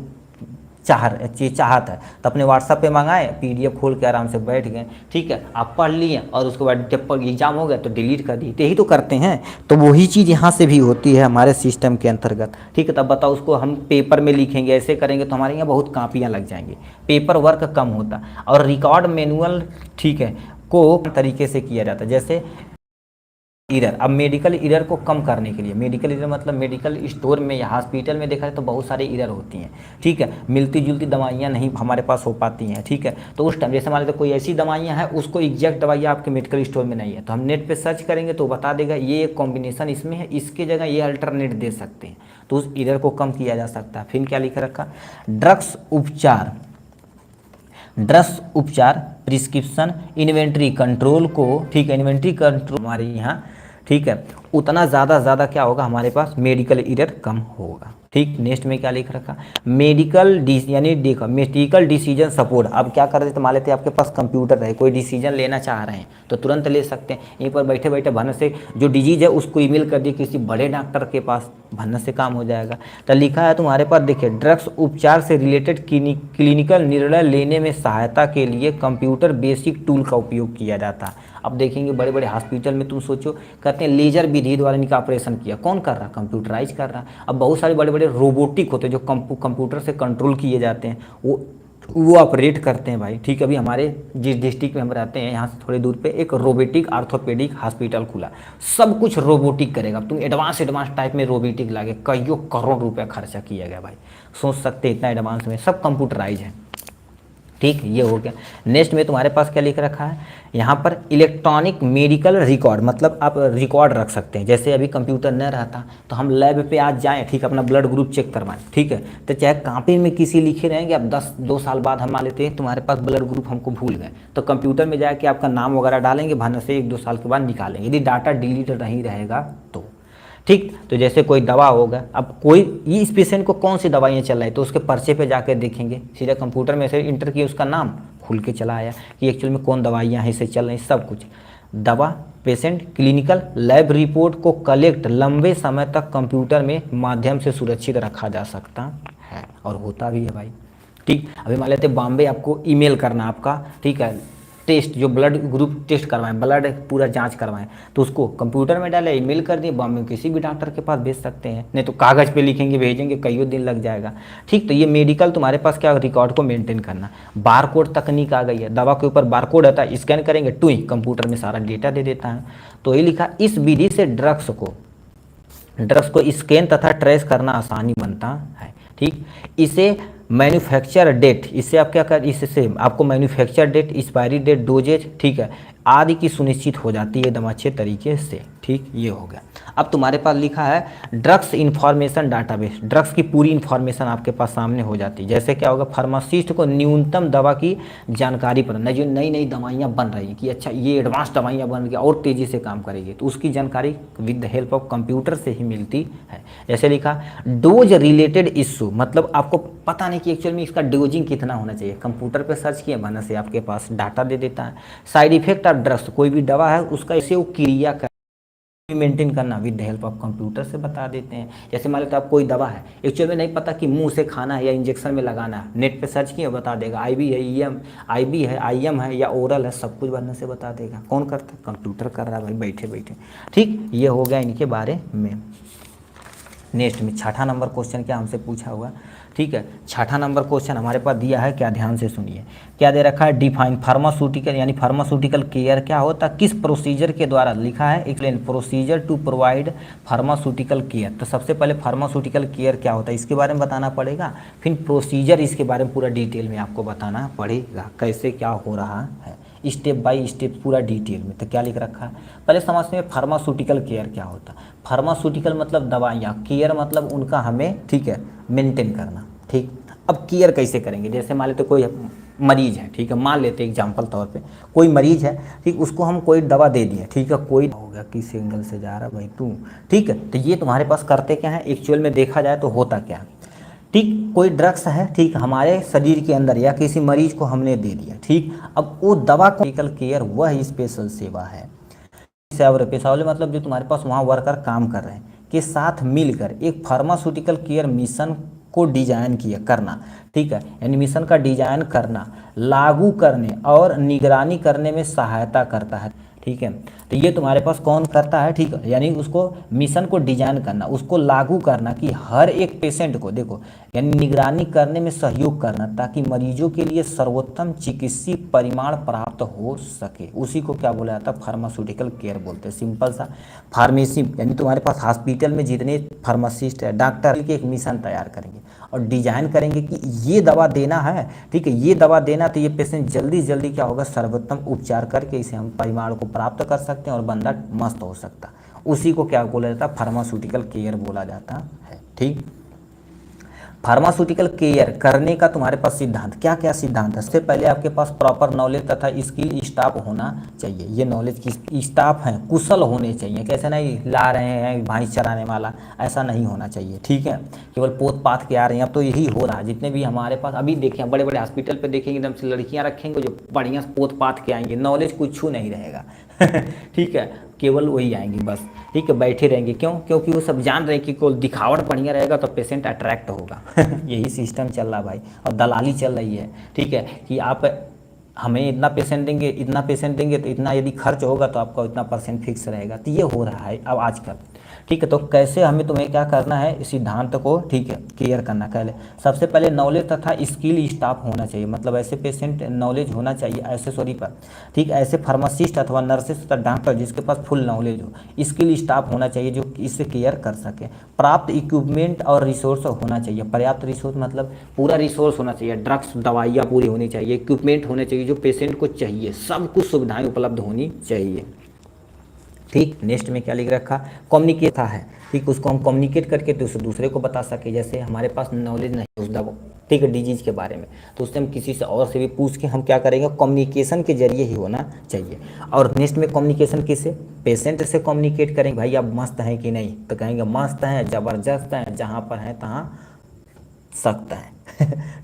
चाहता है तो अपने व्हाट्सएप पे मंगाए, पीडीएफ खोल के आराम से बैठ गए, ठीक है, आप पढ़ लिए और उसके बाद जब एग्जाम हो गया तो डिलीट कर दिए, यही तो करते हैं। तो वही चीज़ यहाँ से भी होती है हमारे सिस्टम के अंतर्गत, ठीक है। तब बताओ उसको हम पेपर में लिखेंगे, ऐसे करेंगे तो हमारे यहाँ बहुत कापियाँ लग जाएंगी, पेपर वर्क कम होता और रिकॉर्ड मैनुअल, ठीक है, को तरीके से किया जाता। जैसे इरर, अब मेडिकल इरर को कम करने के लिए, मेडिकल इरर मतलब मेडिकल स्टोर में या हॉस्पिटल में देखा जाए तो बहुत सारे इरर होती हैं, ठीक है, मिलती जुलती दवाइयाँ नहीं हमारे पास हो पाती हैं, ठीक है। तो उस टाइम जैसे मान लेते कोई ऐसी दवाइयाँ हैं उसको एग्जैक्ट दवाइयाँ आपके मेडिकल स्टोर में नहीं है, तो हम नेट पे सर्च करेंगे तो बता देगा ये एक कॉम्बिनेशन इसमें है, इसके जगह ये अल्टरनेट दे सकते हैं, तो उस इरर को कम किया जा सकता है। फिर क्या लिख रखा, ड्रग्स उपचार प्रिस्क्रिप्शन इन्वेंट्री कंट्रोल को, ठीक है, इन्वेंट्री कंट्रोल हमारे यहाँ, ठीक है, उतना ज़्यादा क्या होगा हमारे पास मेडिकल इरर कम होगा। ठीक, नेक्स्ट में क्या लिख रखा, यानी देखो मेडिकल डिसीजन सपोर्ट। अब क्या कर देते, मान लेते आपके पास कंप्यूटर है, कोई डिसीजन लेना चाह रहे हैं तो तुरंत ले सकते हैं, यहीं पर बैठे बैठे भरने से जो डिजीज है उसको ईमेल कर दिए किसी बड़े डॉक्टर के पास, भरने से काम हो जाएगा। तो लिखा है तुम्हारे पास, देखिए ड्रग्स उपचार से रिलेटेड क्लिनिकल निर्णय लेने में सहायता के लिए कंप्यूटर बेसिक टूल का उपयोग किया जाता है। अब देखेंगे बड़े बड़े हॉस्पिटल में, तुम सोचो कहते हैं लेजर विधि द्वारा इनका ऑपरेशन किया, कौन कर रहा, कंप्यूटराइज कर रहा। अब बहुत सारे बड़े बड़े रोबोटिक होते हैं जो कंप्यूटर से कंट्रोल किए जाते हैं, वो ऑपरेट करते हैं भाई। ठीक है, अभी हमारे जिस डिस्ट्रिक्ट में हम रहते हैं यहाँ से थोड़ी दूर पे एक रोबोटिक आर्थोपेडिक हॉस्पिटल खुला, सब कुछ रोबोटिक करेगा। तुम एडवांस टाइप में रोबोटिक लागे, कईयों करोड़ रुपया खर्चा किया गया भाई, सोच सकते हैं इतना एडवांस में, सब कंप्यूटराइज है। ठीक, ये हो गया। नेक्स्ट में तुम्हारे पास क्या लिख रखा है यहाँ पर, इलेक्ट्रॉनिक मेडिकल रिकॉर्ड, मतलब आप रिकॉर्ड रख सकते हैं। जैसे अभी कंप्यूटर न रहता तो हम लैब पे आज जाएं, ठीक, अपना ब्लड ग्रुप चेक करवाएं, ठीक है, तो चाहे कॉपी में किसी लिखे रहेंगे, अब 2 साल बाद हम मान लेते हैं तुम्हारे पास ब्लड ग्रुप हमको भूल गए, तो कंप्यूटर में जाके आपका नाम वगैरह डालेंगे, भरने से 1-2 साल के बाद निकालेंगे, यदि डाटा डिलीट नहीं रहेगा तो। ठीक, तो जैसे कोई दवा होगा, अब कोई इस पेशेंट को कौन सी दवाइयाँ चल रही है तो उसके पर्चे पे जाकर देखेंगे, सीधा कंप्यूटर में से इंटर किया, उसका नाम खुल के चला आया कि एक्चुअल में कौन दवाइयाँ हैं इसे चल रही, सब कुछ। दवा, पेशेंट, क्लिनिकल लैब रिपोर्ट को कलेक्ट लंबे समय तक कंप्यूटर में माध्यम से सुरक्षित रखा जा सकता है, और होता भी है भाई। ठीक, अभी मान लेते बॉम्बे आपको ईमेल करना आपका, ठीक है, टेस्ट जो ब्लड ग्रुप टेस्ट करवाएं, ब्लड पूरा जांच करवाएं, तो उसको कंप्यूटर में डाले, ईमेल कर दिए, बॉम्बे किसी भी डॉक्टर के पास भेज सकते हैं, नहीं तो कागज़ पे लिखेंगे भेजेंगे, कईयों दिन लग जाएगा। ठीक, तो ये मेडिकल तुम्हारे पास क्या, रिकॉर्ड को मेंटेन करना। बारकोड तकनीक आ गई है, दवा के ऊपर बारकोड आता है, स्कैन करेंगे टुई कंप्यूटर में सारा डेटा दे देता है। तो ये लिखा, इस विधि से ड्रग्स को स्कैन तथा ट्रेस करना आसानी बनता है। ठीक, इसे मैन्युफैक्चर डेट, इससे आप क्या कर, इससे आपको manufacture date, expiry date, dosages, ठीक है, आदि की सुनिश्चित हो जाती है एकदम अच्छे तरीके से। ठीक, ये हो गया। अब तुम्हारे पास लिखा है ड्रग्स इंफॉर्मेशन डाटाबेस, ड्रग्स की पूरी इंफॉर्मेशन आपके पास सामने हो जाती है। जैसे क्या होगा, फार्मासिस्ट को न्यूनतम दवा की जानकारी पर, जो नई नई दवाइयाँ बन रही हैं कि अच्छा ये एडवांस दवाइयाँ बन रही और तेज़ी से काम करेगी, तो उसकी जानकारी with the help of computer से ही मिलती है। जैसे लिखा डोज रिलेटेड इशू, मतलब आपको पता नहीं कि एक्चुअल में इसका डोजिंग कितना होना चाहिए, कंप्यूटर पर सर्च किए बना से आपके पास डाटा दे देता है। साइड इफेक्ट ऑफ ड्रग्स, कोई भी दवा है उसका इसे वो क्रिया मेंटेन करना with the help of computer से बता देते हैं। जैसे मान लेते आप कोई दवा है, एक्चुअल में नहीं पता कि मुंह से खाना है या इंजेक्शन में लगाना है, नेट पे सर्च किए बता देगा, आईबी है, आईएम है या ओरल है, सब कुछ बनने से बता देगा। कौन करता है, कंप्यूटर कर रहा है भाई बैठे बैठे। ठीक, ये हो गया इनके बारे में। नेक्स्ट में 6ठा नंबर क्वेश्चन क्या हमसे पूछा हुआ, ठीक है, 6ठा नंबर क्वेश्चन हमारे पास दिया है, क्या ध्यान से सुनिए, क्या दे रखा है, डिफाइन फार्मास्यूटिकल, यानी फार्मास्यूटिकल केयर क्या होता है, किस प्रोसीजर के द्वारा, लिखा है explain procedure to provide pharmaceutical care. तो सबसे पहले फार्मास्यूटिकल केयर क्या होता है इसके बारे में बताना पड़ेगा, फिर प्रोसीजर इसके बारे में पूरा डिटेल में आपको बताना पड़ेगा, कैसे क्या हो रहा है, स्टेप बाय स्टेप पूरा डिटेल में। तो क्या लिख रखा है, पहले समझते हैं फार्मास्यूटिकल केयर क्या होता है। फार्मास्यूटिकल मतलब दवाइयाँ, केयर मतलब उनका हमें, ठीक है, मेंटेन करना। ठीक, अब केयर कैसे करेंगे, जैसे मान लेते कोई मरीज है, ठीक है, मान लेते एग्जाम्पल तौर पे कोई मरीज है, ठीक, उसको हम कोई दवा दे दिए, ठीक है, कोई हो गया किस एंगल से जा रहा भाई तू, ठीक है, तो ये तुम्हारे पास करते क्या है, एक्चुअल में देखा जाए तो होता क्या है, ठीक, कोई ड्रग्स है, ठीक, हमारे शरीर के अंदर या किसी मरीज को हमने दे दिया, ठीक, अब वो दवा को मेडिकल केयर वह स्पेशल सेवा है, पेशा वाले मतलब जो तुम्हारे पास वहाँ वर्कर काम कर रहे हैं के साथ मिलकर एक फार्मास्यूटिकल केयर मिशन को डिजाइन किया करना, ठीक है, यानी मिशन का डिजाइन करना, लागू करने और निगरानी करने में सहायता करता है। ठीक है, तो ये तुम्हारे पास कौन करता है, ठीक है, यानी उसको मिशन को डिजाइन करना, उसको लागू करना कि हर एक पेशेंट को देखो, यानी निगरानी करने में सहयोग करना ताकि मरीजों के लिए सर्वोत्तम चिकित्सीय परिमाण प्राप्त हो सके, उसी को क्या बोला जाता है, फार्मास्यूटिकल केयर बोलते हैं। सिंपल सा फार्मेसी, यानी तुम्हारे पास हॉस्पिटल में जितने फार्मासिस्ट है, डॉक्टर के एक मिशन तैयार करेंगे और डिजाइन करेंगे कि ये दवा देना है, ठीक है, ये दवा देना तो ये पेशेंट जल्दी जल्दी क्या होगा, सर्वोत्तम उपचार करके इसे हम परिमाण को प्राप्त कर सकते हैं और बंदा मस्त हो सकता, उसी को क्या बोला जाता है, फार्मास्यूटिकल केयर बोला जाता है। ठीक, फार्मास्यूटिकल केयर करने का तुम्हारे पास सिद्धांत, क्या क्या सिद्धांत है? सबसे पहले आपके पास प्रॉपर नॉलेज तथा स्किल स्टाफ होना चाहिए। ये नॉलेज की स्टाफ हैं कुशल होने चाहिए, कैसे नहीं ला रहे हैं भैंस चराने वाला, ऐसा नहीं होना चाहिए, ठीक है। केवल पोत पात के आ रहे हैं, अब तो यही हो रहा है। जितने भी हमारे पास अभी देखें बड़े बड़े हॉस्पिटल पे देखेंगे एकदम से लड़कियां रखेंगे जो बढ़िया पोत पात के आएंगे, नॉलेज कुछ नहीं रहेगा ठीक है, केवल वही आएंगी बस, ठीक है, बैठे रहेंगे। क्यों? क्योंकि वो सब जान रहे हैं कि कोई दिखावट बढ़िया रहेगा तो पेशेंट अट्रैक्ट होगा यही सिस्टम चल रहा भाई, और दलाली चल रही है, ठीक है, कि आप हमें इतना पेशेंट देंगे, इतना पेशेंट देंगे तो इतना यदि खर्च होगा तो आपका इतना परसेंट फिक्स रहेगा। तो ये हो रहा है अब आजकल, ठीक है। तो कैसे हमें तुम्हें क्या करना है, इस सिद्धांत को, ठीक है, क्लियर करना। पहले सबसे पहले नॉलेज तथा स्किल स्टाफ होना चाहिए, मतलब ऐसे पेशेंट नॉलेज होना चाहिए ऐसे पर, ठीक, ऐसे फार्मासिस्ट अथवा नर्सेस तथा डॉक्टर जिसके पास फुल नॉलेज हो, स्किल स्टाफ होना चाहिए जो इससे केयर कर सके। प्राप्त इक्विपमेंट और रिसोर्स होना चाहिए, पर्याप्त रिसोर्स मतलब पूरा रिसोर्स होना चाहिए, ड्रग्स दवाइयाँ पूरी होनी चाहिए, इक्विपमेंट होने चाहिए जो पेशेंट को चाहिए, सब कुछ सुविधाएं उपलब्ध होनी चाहिए, ठीक। नेक्स्ट में क्या लिख रखा, कम्युनिकेट था है, ठीक, उसको हम कम्युनिकेट करके तो उसे दूसरे को बता सके। जैसे हमारे पास नॉलेज नहीं है उस दवा, ठीक है, डिजीज़ के बारे में, तो उससे हम किसी से और से भी पूछ के हम क्या करेंगे, कम्युनिकेशन के जरिए ही होना चाहिए। और नेक्स्ट में कम्युनिकेशन किससे, पेशेंट से कम्युनिकेट करेंगे, भाई आप मस्त हैं कि नहीं, तो कहेंगे मस्त हैं, ज़बरदस्त हैं, जहाँ पर हैं तहाँ सकता है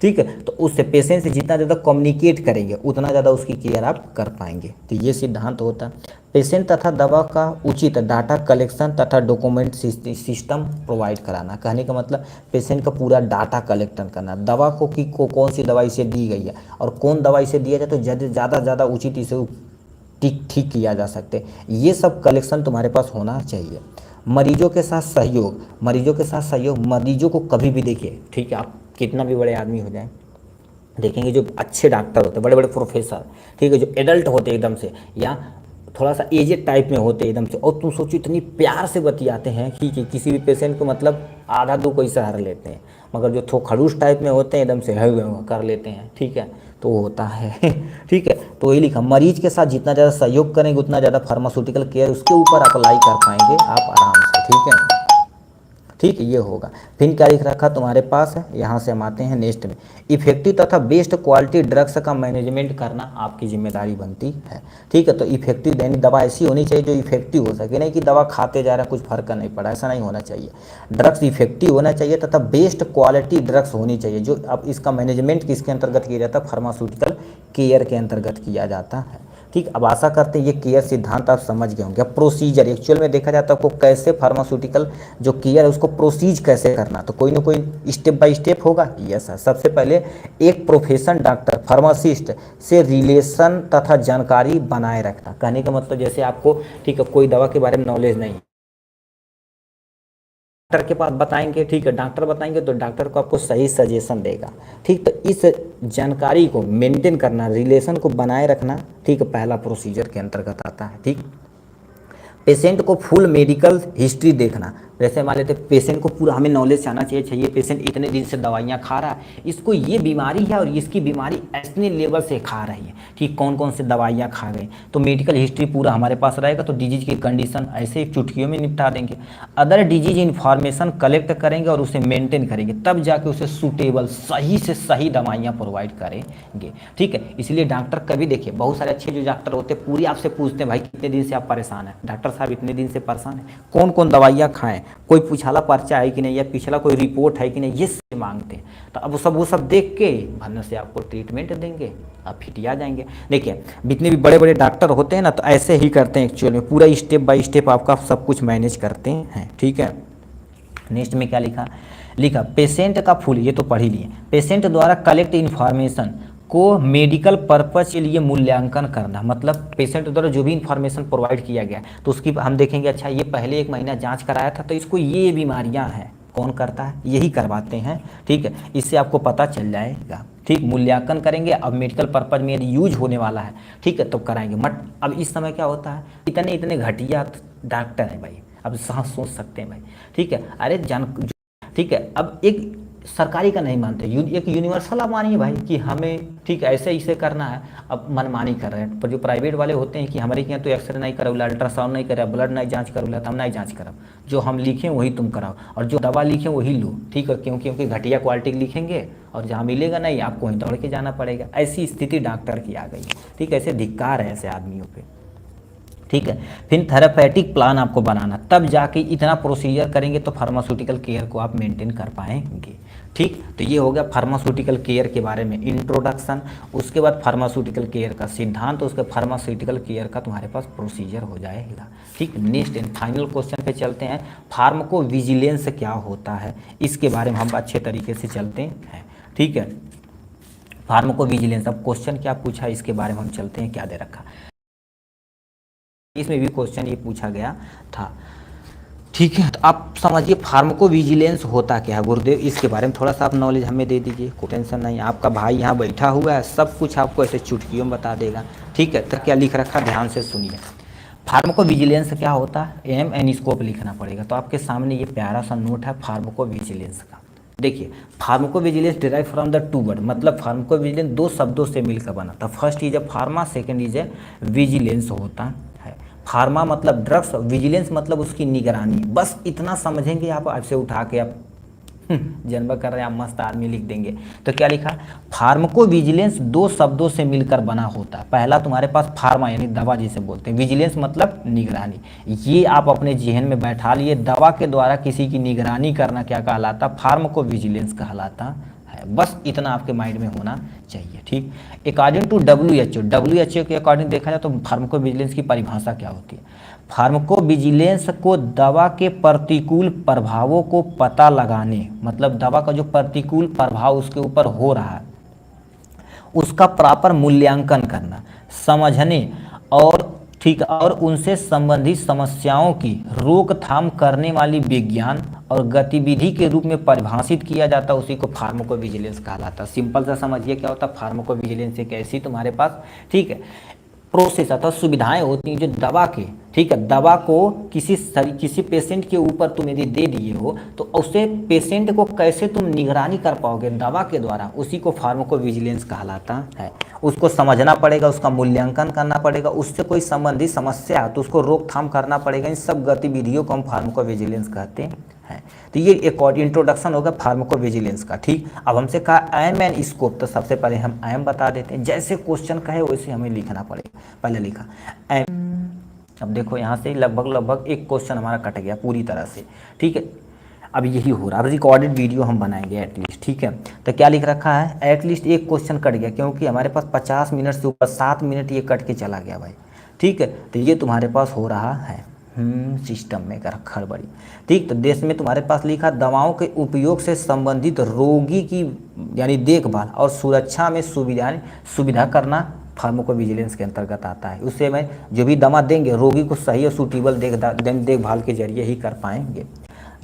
ठीक है। तो उससे पेशेंट से जितना ज़्यादा कम्युनिकेट करेंगे उतना ज़्यादा उसकी केयर आप कर पाएंगे। तो ये सिद्धांत होता है। पेशेंट तथा दवा का उचित डाटा कलेक्शन तथा डॉक्यूमेंट सिस्टम प्रोवाइड कराना, कहने का मतलब पेशेंट का पूरा डाटा कलेक्शन करना, दवा को कि कौन सी दवाई से दी गई है और कौन दवाई से दिया जाए तो ज़्यादा ज़्यादा उचित इसे ठीक किया जा सकते, ये सब कलेक्शन तुम्हारे पास होना चाहिए। मरीजों के साथ सहयोग, मरीजों को कभी भी देखिए, ठीक है, आप कितना भी बड़े आदमी हो जाए, देखेंगे जो अच्छे डॉक्टर होते हैं, बड़े बड़े प्रोफेसर, ठीक है, जो एडल्ट होते एकदम से या थोड़ा सा एजेड टाइप में होते एकदम से, और तुम सोचो इतनी प्यार से बतियाते हैं कि किसी भी पेशेंट को मतलब आधा दो कोई सहारा लेते हैं, मगर जो थोड़ा खड़ूस टाइप में होते हैं एकदम से कर लेते हैं, ठीक है, तो होता है ठीक है। तो ये लिखा, मरीज के साथ जितना ज़्यादा सहयोग करेंगे उतना ज़्यादा फार्मास्यूटिकल केयर उसके ऊपर अप्लाई कर पाएंगे आप आराम से, ठीक है, ठीक, ये होगा। फिर क्या लिख रखा तुम्हारे पास है, यहाँ से हम आते हैं नेक्स्ट में, इफेक्टिव तथा बेस्ट क्वालिटी ड्रग्स का मैनेजमेंट करना आपकी जिम्मेदारी बनती है, ठीक है। तो इफेक्टिव यानी दवा ऐसी होनी चाहिए जो इफेक्टिव हो सके, नहीं कि दवा खाते जा रहा है कुछ फर्क नहीं पड़ा, ऐसा नहीं होना चाहिए। ड्रग्स इफेक्टिव होना चाहिए तथा बेस्ट क्वालिटी ड्रग्स होनी चाहिए, जो अब इसका मैनेजमेंट किसके अंतर्गत किया जाता है, फार्मास्यूटिकल केयर के अंतर्गत किया जाता है, ठीक। अब आशा करते हैं ये केयर सिद्धांत आप समझ गए होंगे। प्रोसीजर एक्चुअल में देखा जाता है आपको कैसे फार्मास्यूटिकल जो केयर है उसको प्रोसीज कैसे करना, तो कोई ना कोई स्टेप बाय स्टेप होगा। यस सर, सबसे पहले एक प्रोफेशन डॉक्टर फार्मासिस्ट से रिलेशन तथा जानकारी बनाए रखना, कहने का मतलब जैसे आपको, ठीक है, कोई दवा के बारे में नॉलेज नहीं, डॉक्टर के पास बताएंगे, ठीक है, डॉक्टर बताएंगे तो डॉक्टर को आपको सही सजेशन देगा, ठीक। तो इस जानकारी को मेंटेन करना, रिलेशन को बनाए रखना, ठीक है, पहला प्रोसीजर के अंतर्गत आता है, ठीक। पेशेंट को फुल मेडिकल हिस्ट्री देखना, जैसे मान लेते पेशेंट को पूरा हमें नॉलेज आना चाहिए पेशेंट इतने दिन से दवाइयाँ खा रहा है, इसको ये बीमारी है और इसकी बीमारी इतने लेवल से खा रही है, ठीक, कौन कौन से दवाइयाँ खा गए, तो मेडिकल हिस्ट्री पूरा हमारे पास रहेगा तो डिजीज की कंडीशन ऐसे ही चुटकियों में निपटा देंगे। अदर डिजीज इन्फॉर्मेशन कलेक्ट करेंगे और उसे मेंटेन करेंगे, तब जाके उसे सूटेबल सही से सही दवाइयाँ प्रोवाइड करेंगे, ठीक है। इसलिए डॉक्टर कभी देखिए, बहुत सारे अच्छे जो डॉक्टर होते हैं पूरी आपसे पूछते हैं भाई कितने दिन से आप परेशान हैं, डॉक्टर साहब इतने दिन से परेशान है, कौन कौन दवाइयाँ खाएं, कोई पिछला पर्चा है कि नहीं या पिछला कोई रिपोर्ट है कि नहीं, ये से मांगते हैं। तो अब वो सब देख के भन्न से आपको ट्रीटमेंट देंगे, आप फिटिया जाएंगे। देखिए जितने भी बड़े बड़े डॉक्टर होते हैं ना तो ऐसे ही करते हैं एक्चुअल में, पूरा स्टेप बाय स्टेप आपका सब कुछ मैनेज करते हैं, ठीक है। नेक्स्ट में क्या लिखा पेशेंट का फुल, ये तो पढ़ ही लिए, पेशेंट द्वारा कलेक्ट इन्फॉर्मेशन को मेडिकल पर्पज के लिए मूल्यांकन करना, मतलब पेशेंट द्वारा जो भी इंफॉर्मेशन प्रोवाइड किया गया तो उसकी हम देखेंगे, अच्छा ये पहले 1 महीना जांच कराया था तो इसको ये बीमारियां हैं, कौन करता है, यही करवाते हैं, ठीक है, इससे आपको पता चल जाएगा, ठीक। मूल्यांकन करेंगे, अब मेडिकल पर्पज में यदि यूज होने वाला है, ठीक है, तो कराएंगे मत। अब इस समय क्या होता है, इतने घटिया डॉक्टर हैं भाई, अब सांस सोच सकते हैं भाई, ठीक है, अरे ठीक है। अब एक सरकारी का नहीं मानते, एक यूनिवर्सल आप मानिए भाई कि हमें ठीक ऐसे इसे करना है, अब मनमानी कर रहे हैं। पर जो प्राइवेट वाले होते हैं कि हमारे यहाँ तो एक्सरे नहीं कराओ, अल्ट्रासाउंड नहीं कराओ, ब्लड नहीं जांच करो, तो हम नहीं जांच कराओ, जो हम लिखें वही तुम कराओ, और जो दवा लिखें वही लो, ठीक है, क्योंकि घटिया क्वालिटी लिखेंगे और जहाँ मिलेगा नहीं आपको वहीं दौड़ के जाना पड़ेगा। ऐसी स्थिति डॉक्टर की आ गई है, ठीक है, ऐसे धिक्कार है ऐसे आदमियों पे, ठीक है। फिर थेरापेटिक प्लान आपको बनाना, तब जाके इतना प्रोसीजर करेंगे तो फार्मास्यूटिकल केयर को आप मेंटेन कर पाएंगे, ठीक। तो ये हो गया फार्मास्यूटिकल केयर के बारे में इंट्रोडक्शन। उसके बाद फार्मास्यूटिकल केयर का सिद्धांत, उसके फार्मास्यूटिकल केयर का तुम्हारे पास प्रोसीजर हो जाएगा, ठीक। नेक्स्ट एंड फाइनल क्वेश्चन पे चलते हैं, फार्माको विजिलेंस क्या होता है, इसके बारे में हम अच्छे तरीके से चलते हैं, ठीक है। फार्माको विजिलेंस, अब क्वेश्चन क्या पूछा इसके बारे में हम चलते हैं, क्या दे रखा, इसमें भी क्वेश्चन ये पूछा गया था, ठीक है। तो आप समझिए फार्माको विजिलेंस होता क्या है गुरुदेव, इसके बारे में थोड़ा सा आप नॉलेज हमें दे दीजिए, कोई टेंशन नहीं, आपका भाई यहाँ बैठा हुआ है, सब कुछ आपको ऐसे चुटकियों में बता देगा, ठीक है। तो क्या लिख रखा ध्यान से सुनिए, फार्माको विजिलेंस क्या होता है, एम एन स्कोप लिखना पड़ेगा। तो आपके सामने ये प्यारा सा नोट है फार्माको विजिलेंस का, देखिए pharmaco vigilance derive from the two word, मतलब फार्माको विजिलेंस दो शब्दों से मिलकर बना था, first is a pharma, second is a vigilance होता है। फार्मा मतलब ड्रग्स, विजिलेंस मतलब उसकी निगरानी, बस इतना समझेंगे आप, आपसे उठा के आप जन्म कर रहे हैं, आप मस्त आदमी लिख देंगे। तो क्या लिखा, फार्माको विजिलेंस दो शब्दों से मिलकर बना होता है, पहला तुम्हारे पास फार्मा यानी दवा जिसे बोलते हैं, विजिलेंस मतलब निगरानी, ये आप अपने जहन में बैठा लिए, दवा के द्वारा किसी की निगरानी करना क्या कहलाता, फार्माको विजिलेंस कहलाता है, बस इतना आपके माइंड में होना चाहिए, ठीक। अकॉर्डिंग टू WHO के अकॉर्डिंग देखा जाए तो फार्माको विजिलेंस की परिभाषा क्या होती है, फार्माको विजिलेंस को दवा के प्रतिकूल प्रभावों को पता लगाने, मतलब दवा का जो प्रतिकूल प्रभाव उसके ऊपर हो रहा है उसका प्रॉपर मूल्यांकन करना, समझने और ठीक, और उनसे संबंधित समस्याओं की रोकथाम करने वाली विज्ञान और गतिविधि के रूप में परिभाषित किया जाता है, उसी को फार्माको विजिलेंस कहलाता है। सिंपल सा समझिए क्या होता है फार्माको विजिलेंस, एक ऐसी तुम्हारे पास, ठीक है, प्रोसेस अथवा सुविधाएं होती हैं जो दवा के, ठीक है, दवा को किसी पेशेंट के ऊपर तुम यदि दे दिए हो तो उसे पेशेंट को कैसे तुम निगरानी कर पाओगे दवा के द्वारा, उसी को फार्माको विजिलेंस कहलाता है। उसको समझना पड़ेगा, उसका मूल्यांकन करना पड़ेगा, उससे कोई संबंधित समस्या है तो उसको रोकथाम करना पड़ेगा, इन सब गतिविधियों को हम फार्माको विजिलेंस कहते हैं। तो ये एक और इंट्रोडक्शन होगा फार्माको विजिलेंस का, ठीक। अब हमसे कहा एम एंड स्कोप, तो सबसे पहले हम एम बता देते हैं, जैसे क्वेश्चन कहे वैसे हमें लिखना पड़ेगा। पहले लिखा एम, अब देखो यहाँ से लगभग एक क्वेश्चन हमारा कट गया पूरी तरह से, ठीक है। अब यही हो रहा है, अब रिकॉर्डेड वीडियो हम बनाएंगे एटलीस्ट, ठीक है। तो क्या लिख रखा है, एटलीस्ट एक क्वेश्चन कट गया क्योंकि हमारे पास 50 मिनट से ऊपर 7 मिनट ये कट के चला गया भाई, ठीक है। तो ये तुम्हारे पास हो रहा है सिस्टम में कर खड़बड़ी, ठीक। तो देश में तुम्हारे पास लिखा दवाओं के उपयोग से संबंधित रोगी की यानी देखभाल और सुरक्षा में सुविधा करना फार्माको विजिलेंस के अंतर्गत आता है। उससे में जो भी दवा देंगे रोगी को सही और सूटेबल देखभाल के जरिए ही कर पाएंगे।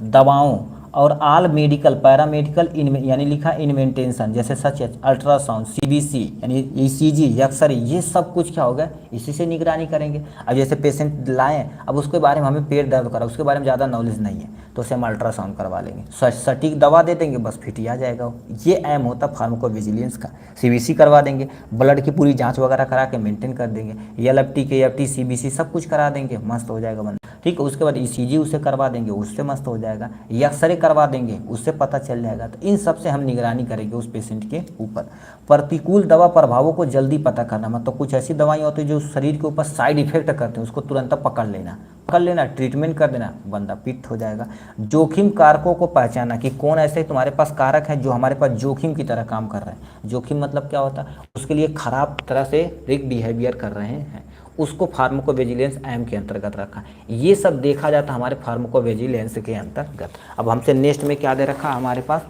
दवाओं और आल मेडिकल पैरामेडिकल यानी लिखा इन्वेंटेशन जैसे सच अल्ट्रासाउंड, CBC यानी ECG, एक्सरे, ये सब कुछ क्या होगा इसी से निगरानी करेंगे। अब जैसे पेशेंट लाएं, अब उसके बारे में हमें पेट दर्द करा, उसके बारे में ज़्यादा नॉलेज नहीं है तो उसे हम अल्ट्रासाउंड करवा लेंगे, सटीक दवा दे देंगे, बस फिट ही आ जाएगा। ये एम होता फार्माको विजिलेंस का। CBC करवा देंगे, ब्लड की पूरी जाँच वगैरह करा के मेंटेन कर देंगे, LFT, KFT, CBC सब कुछ करा देंगे, मस्त हो जाएगा बंदा, ठीक है। उसके बाद ECG उसे करवा देंगे, उससे मस्त हो जाएगा, एक्सरे करवा देंगे, उससे पता चल जाएगा। तो इन सब से हम निगरानी करेंगे उस पेशेंट के ऊपर। प्रतिकूल दवा प्रभावों को जल्दी पता करना, मतलब कुछ ऐसी दवाइयाँ होती है जो शरीर के ऊपर साइड इफेक्ट करते हैं, उसको तुरंत पकड़ लेना, ट्रीटमेंट कर देना, बंदा फिट हो जाएगा। जोखिम कारकों को पहचाना कि कौन ऐसे तुम्हारे पास कारक है जो हमारे पास जोखिम की तरह काम कर रहे हैं। जोखिम मतलब क्या होता है, उसके लिए खराब तरह से रिस्क बिहेवियर कर रहे हैं, उसको फार्माको विजिलेंस एम के अंतर्गत रखा। ये सब देखा जाता है हमारे फार्माको विजिलेंस के अंतर्गत। अब हमसे नेक्स्ट में क्या दे रखा हमारे पास,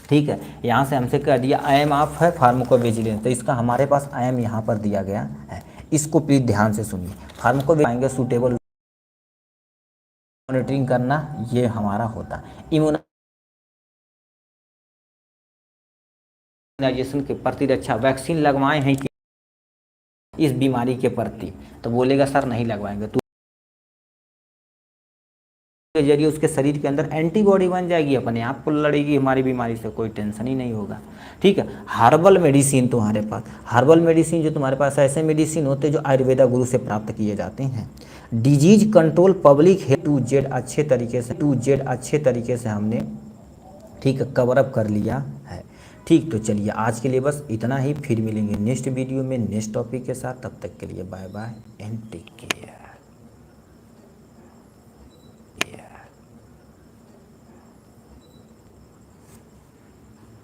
ठीक है, यहाँ से हमसे कह दिया एम ऑफ है फार्माको विजिलेंस, तो इसका हमारे पास एम यहाँ पर दिया गया है, इसको प्लीज ध्यान से सुनिए। फार्माको आएंगे सूटेबल मॉनिटरिंग करना, ये हमारा होता है। इम्यूनाइजेशन के प्रतिरक्षा, वैक्सीन लगवाए हैं कि इस बीमारी के प्रति, तो बोलेगा सर नहीं लगवाएंगे, तो के जरिए उसके शरीर के अंदर एंटीबॉडी बन जाएगी, अपने आप को लड़ेगी हमारी बीमारी से, कोई टेंशन ही नहीं होगा। ठीक है। हर्बल मेडिसिन तुम्हारे पास, हर्बल मेडिसिन जो तुम्हारे पास ऐसे मेडिसिन होते हैं जो आयुर्वेदा गुरु से प्राप्त किए जाते हैं। Disease control public health to Z अच्छे तरीके से हमने ठीक है कवर अप कर लिया है। ठीक, तो चलिए आज के लिए बस इतना ही, फिर मिलेंगे नेक्स्ट वीडियो में नेक्स्ट टॉपिक के साथ। तब तक के लिए bye bye and take care.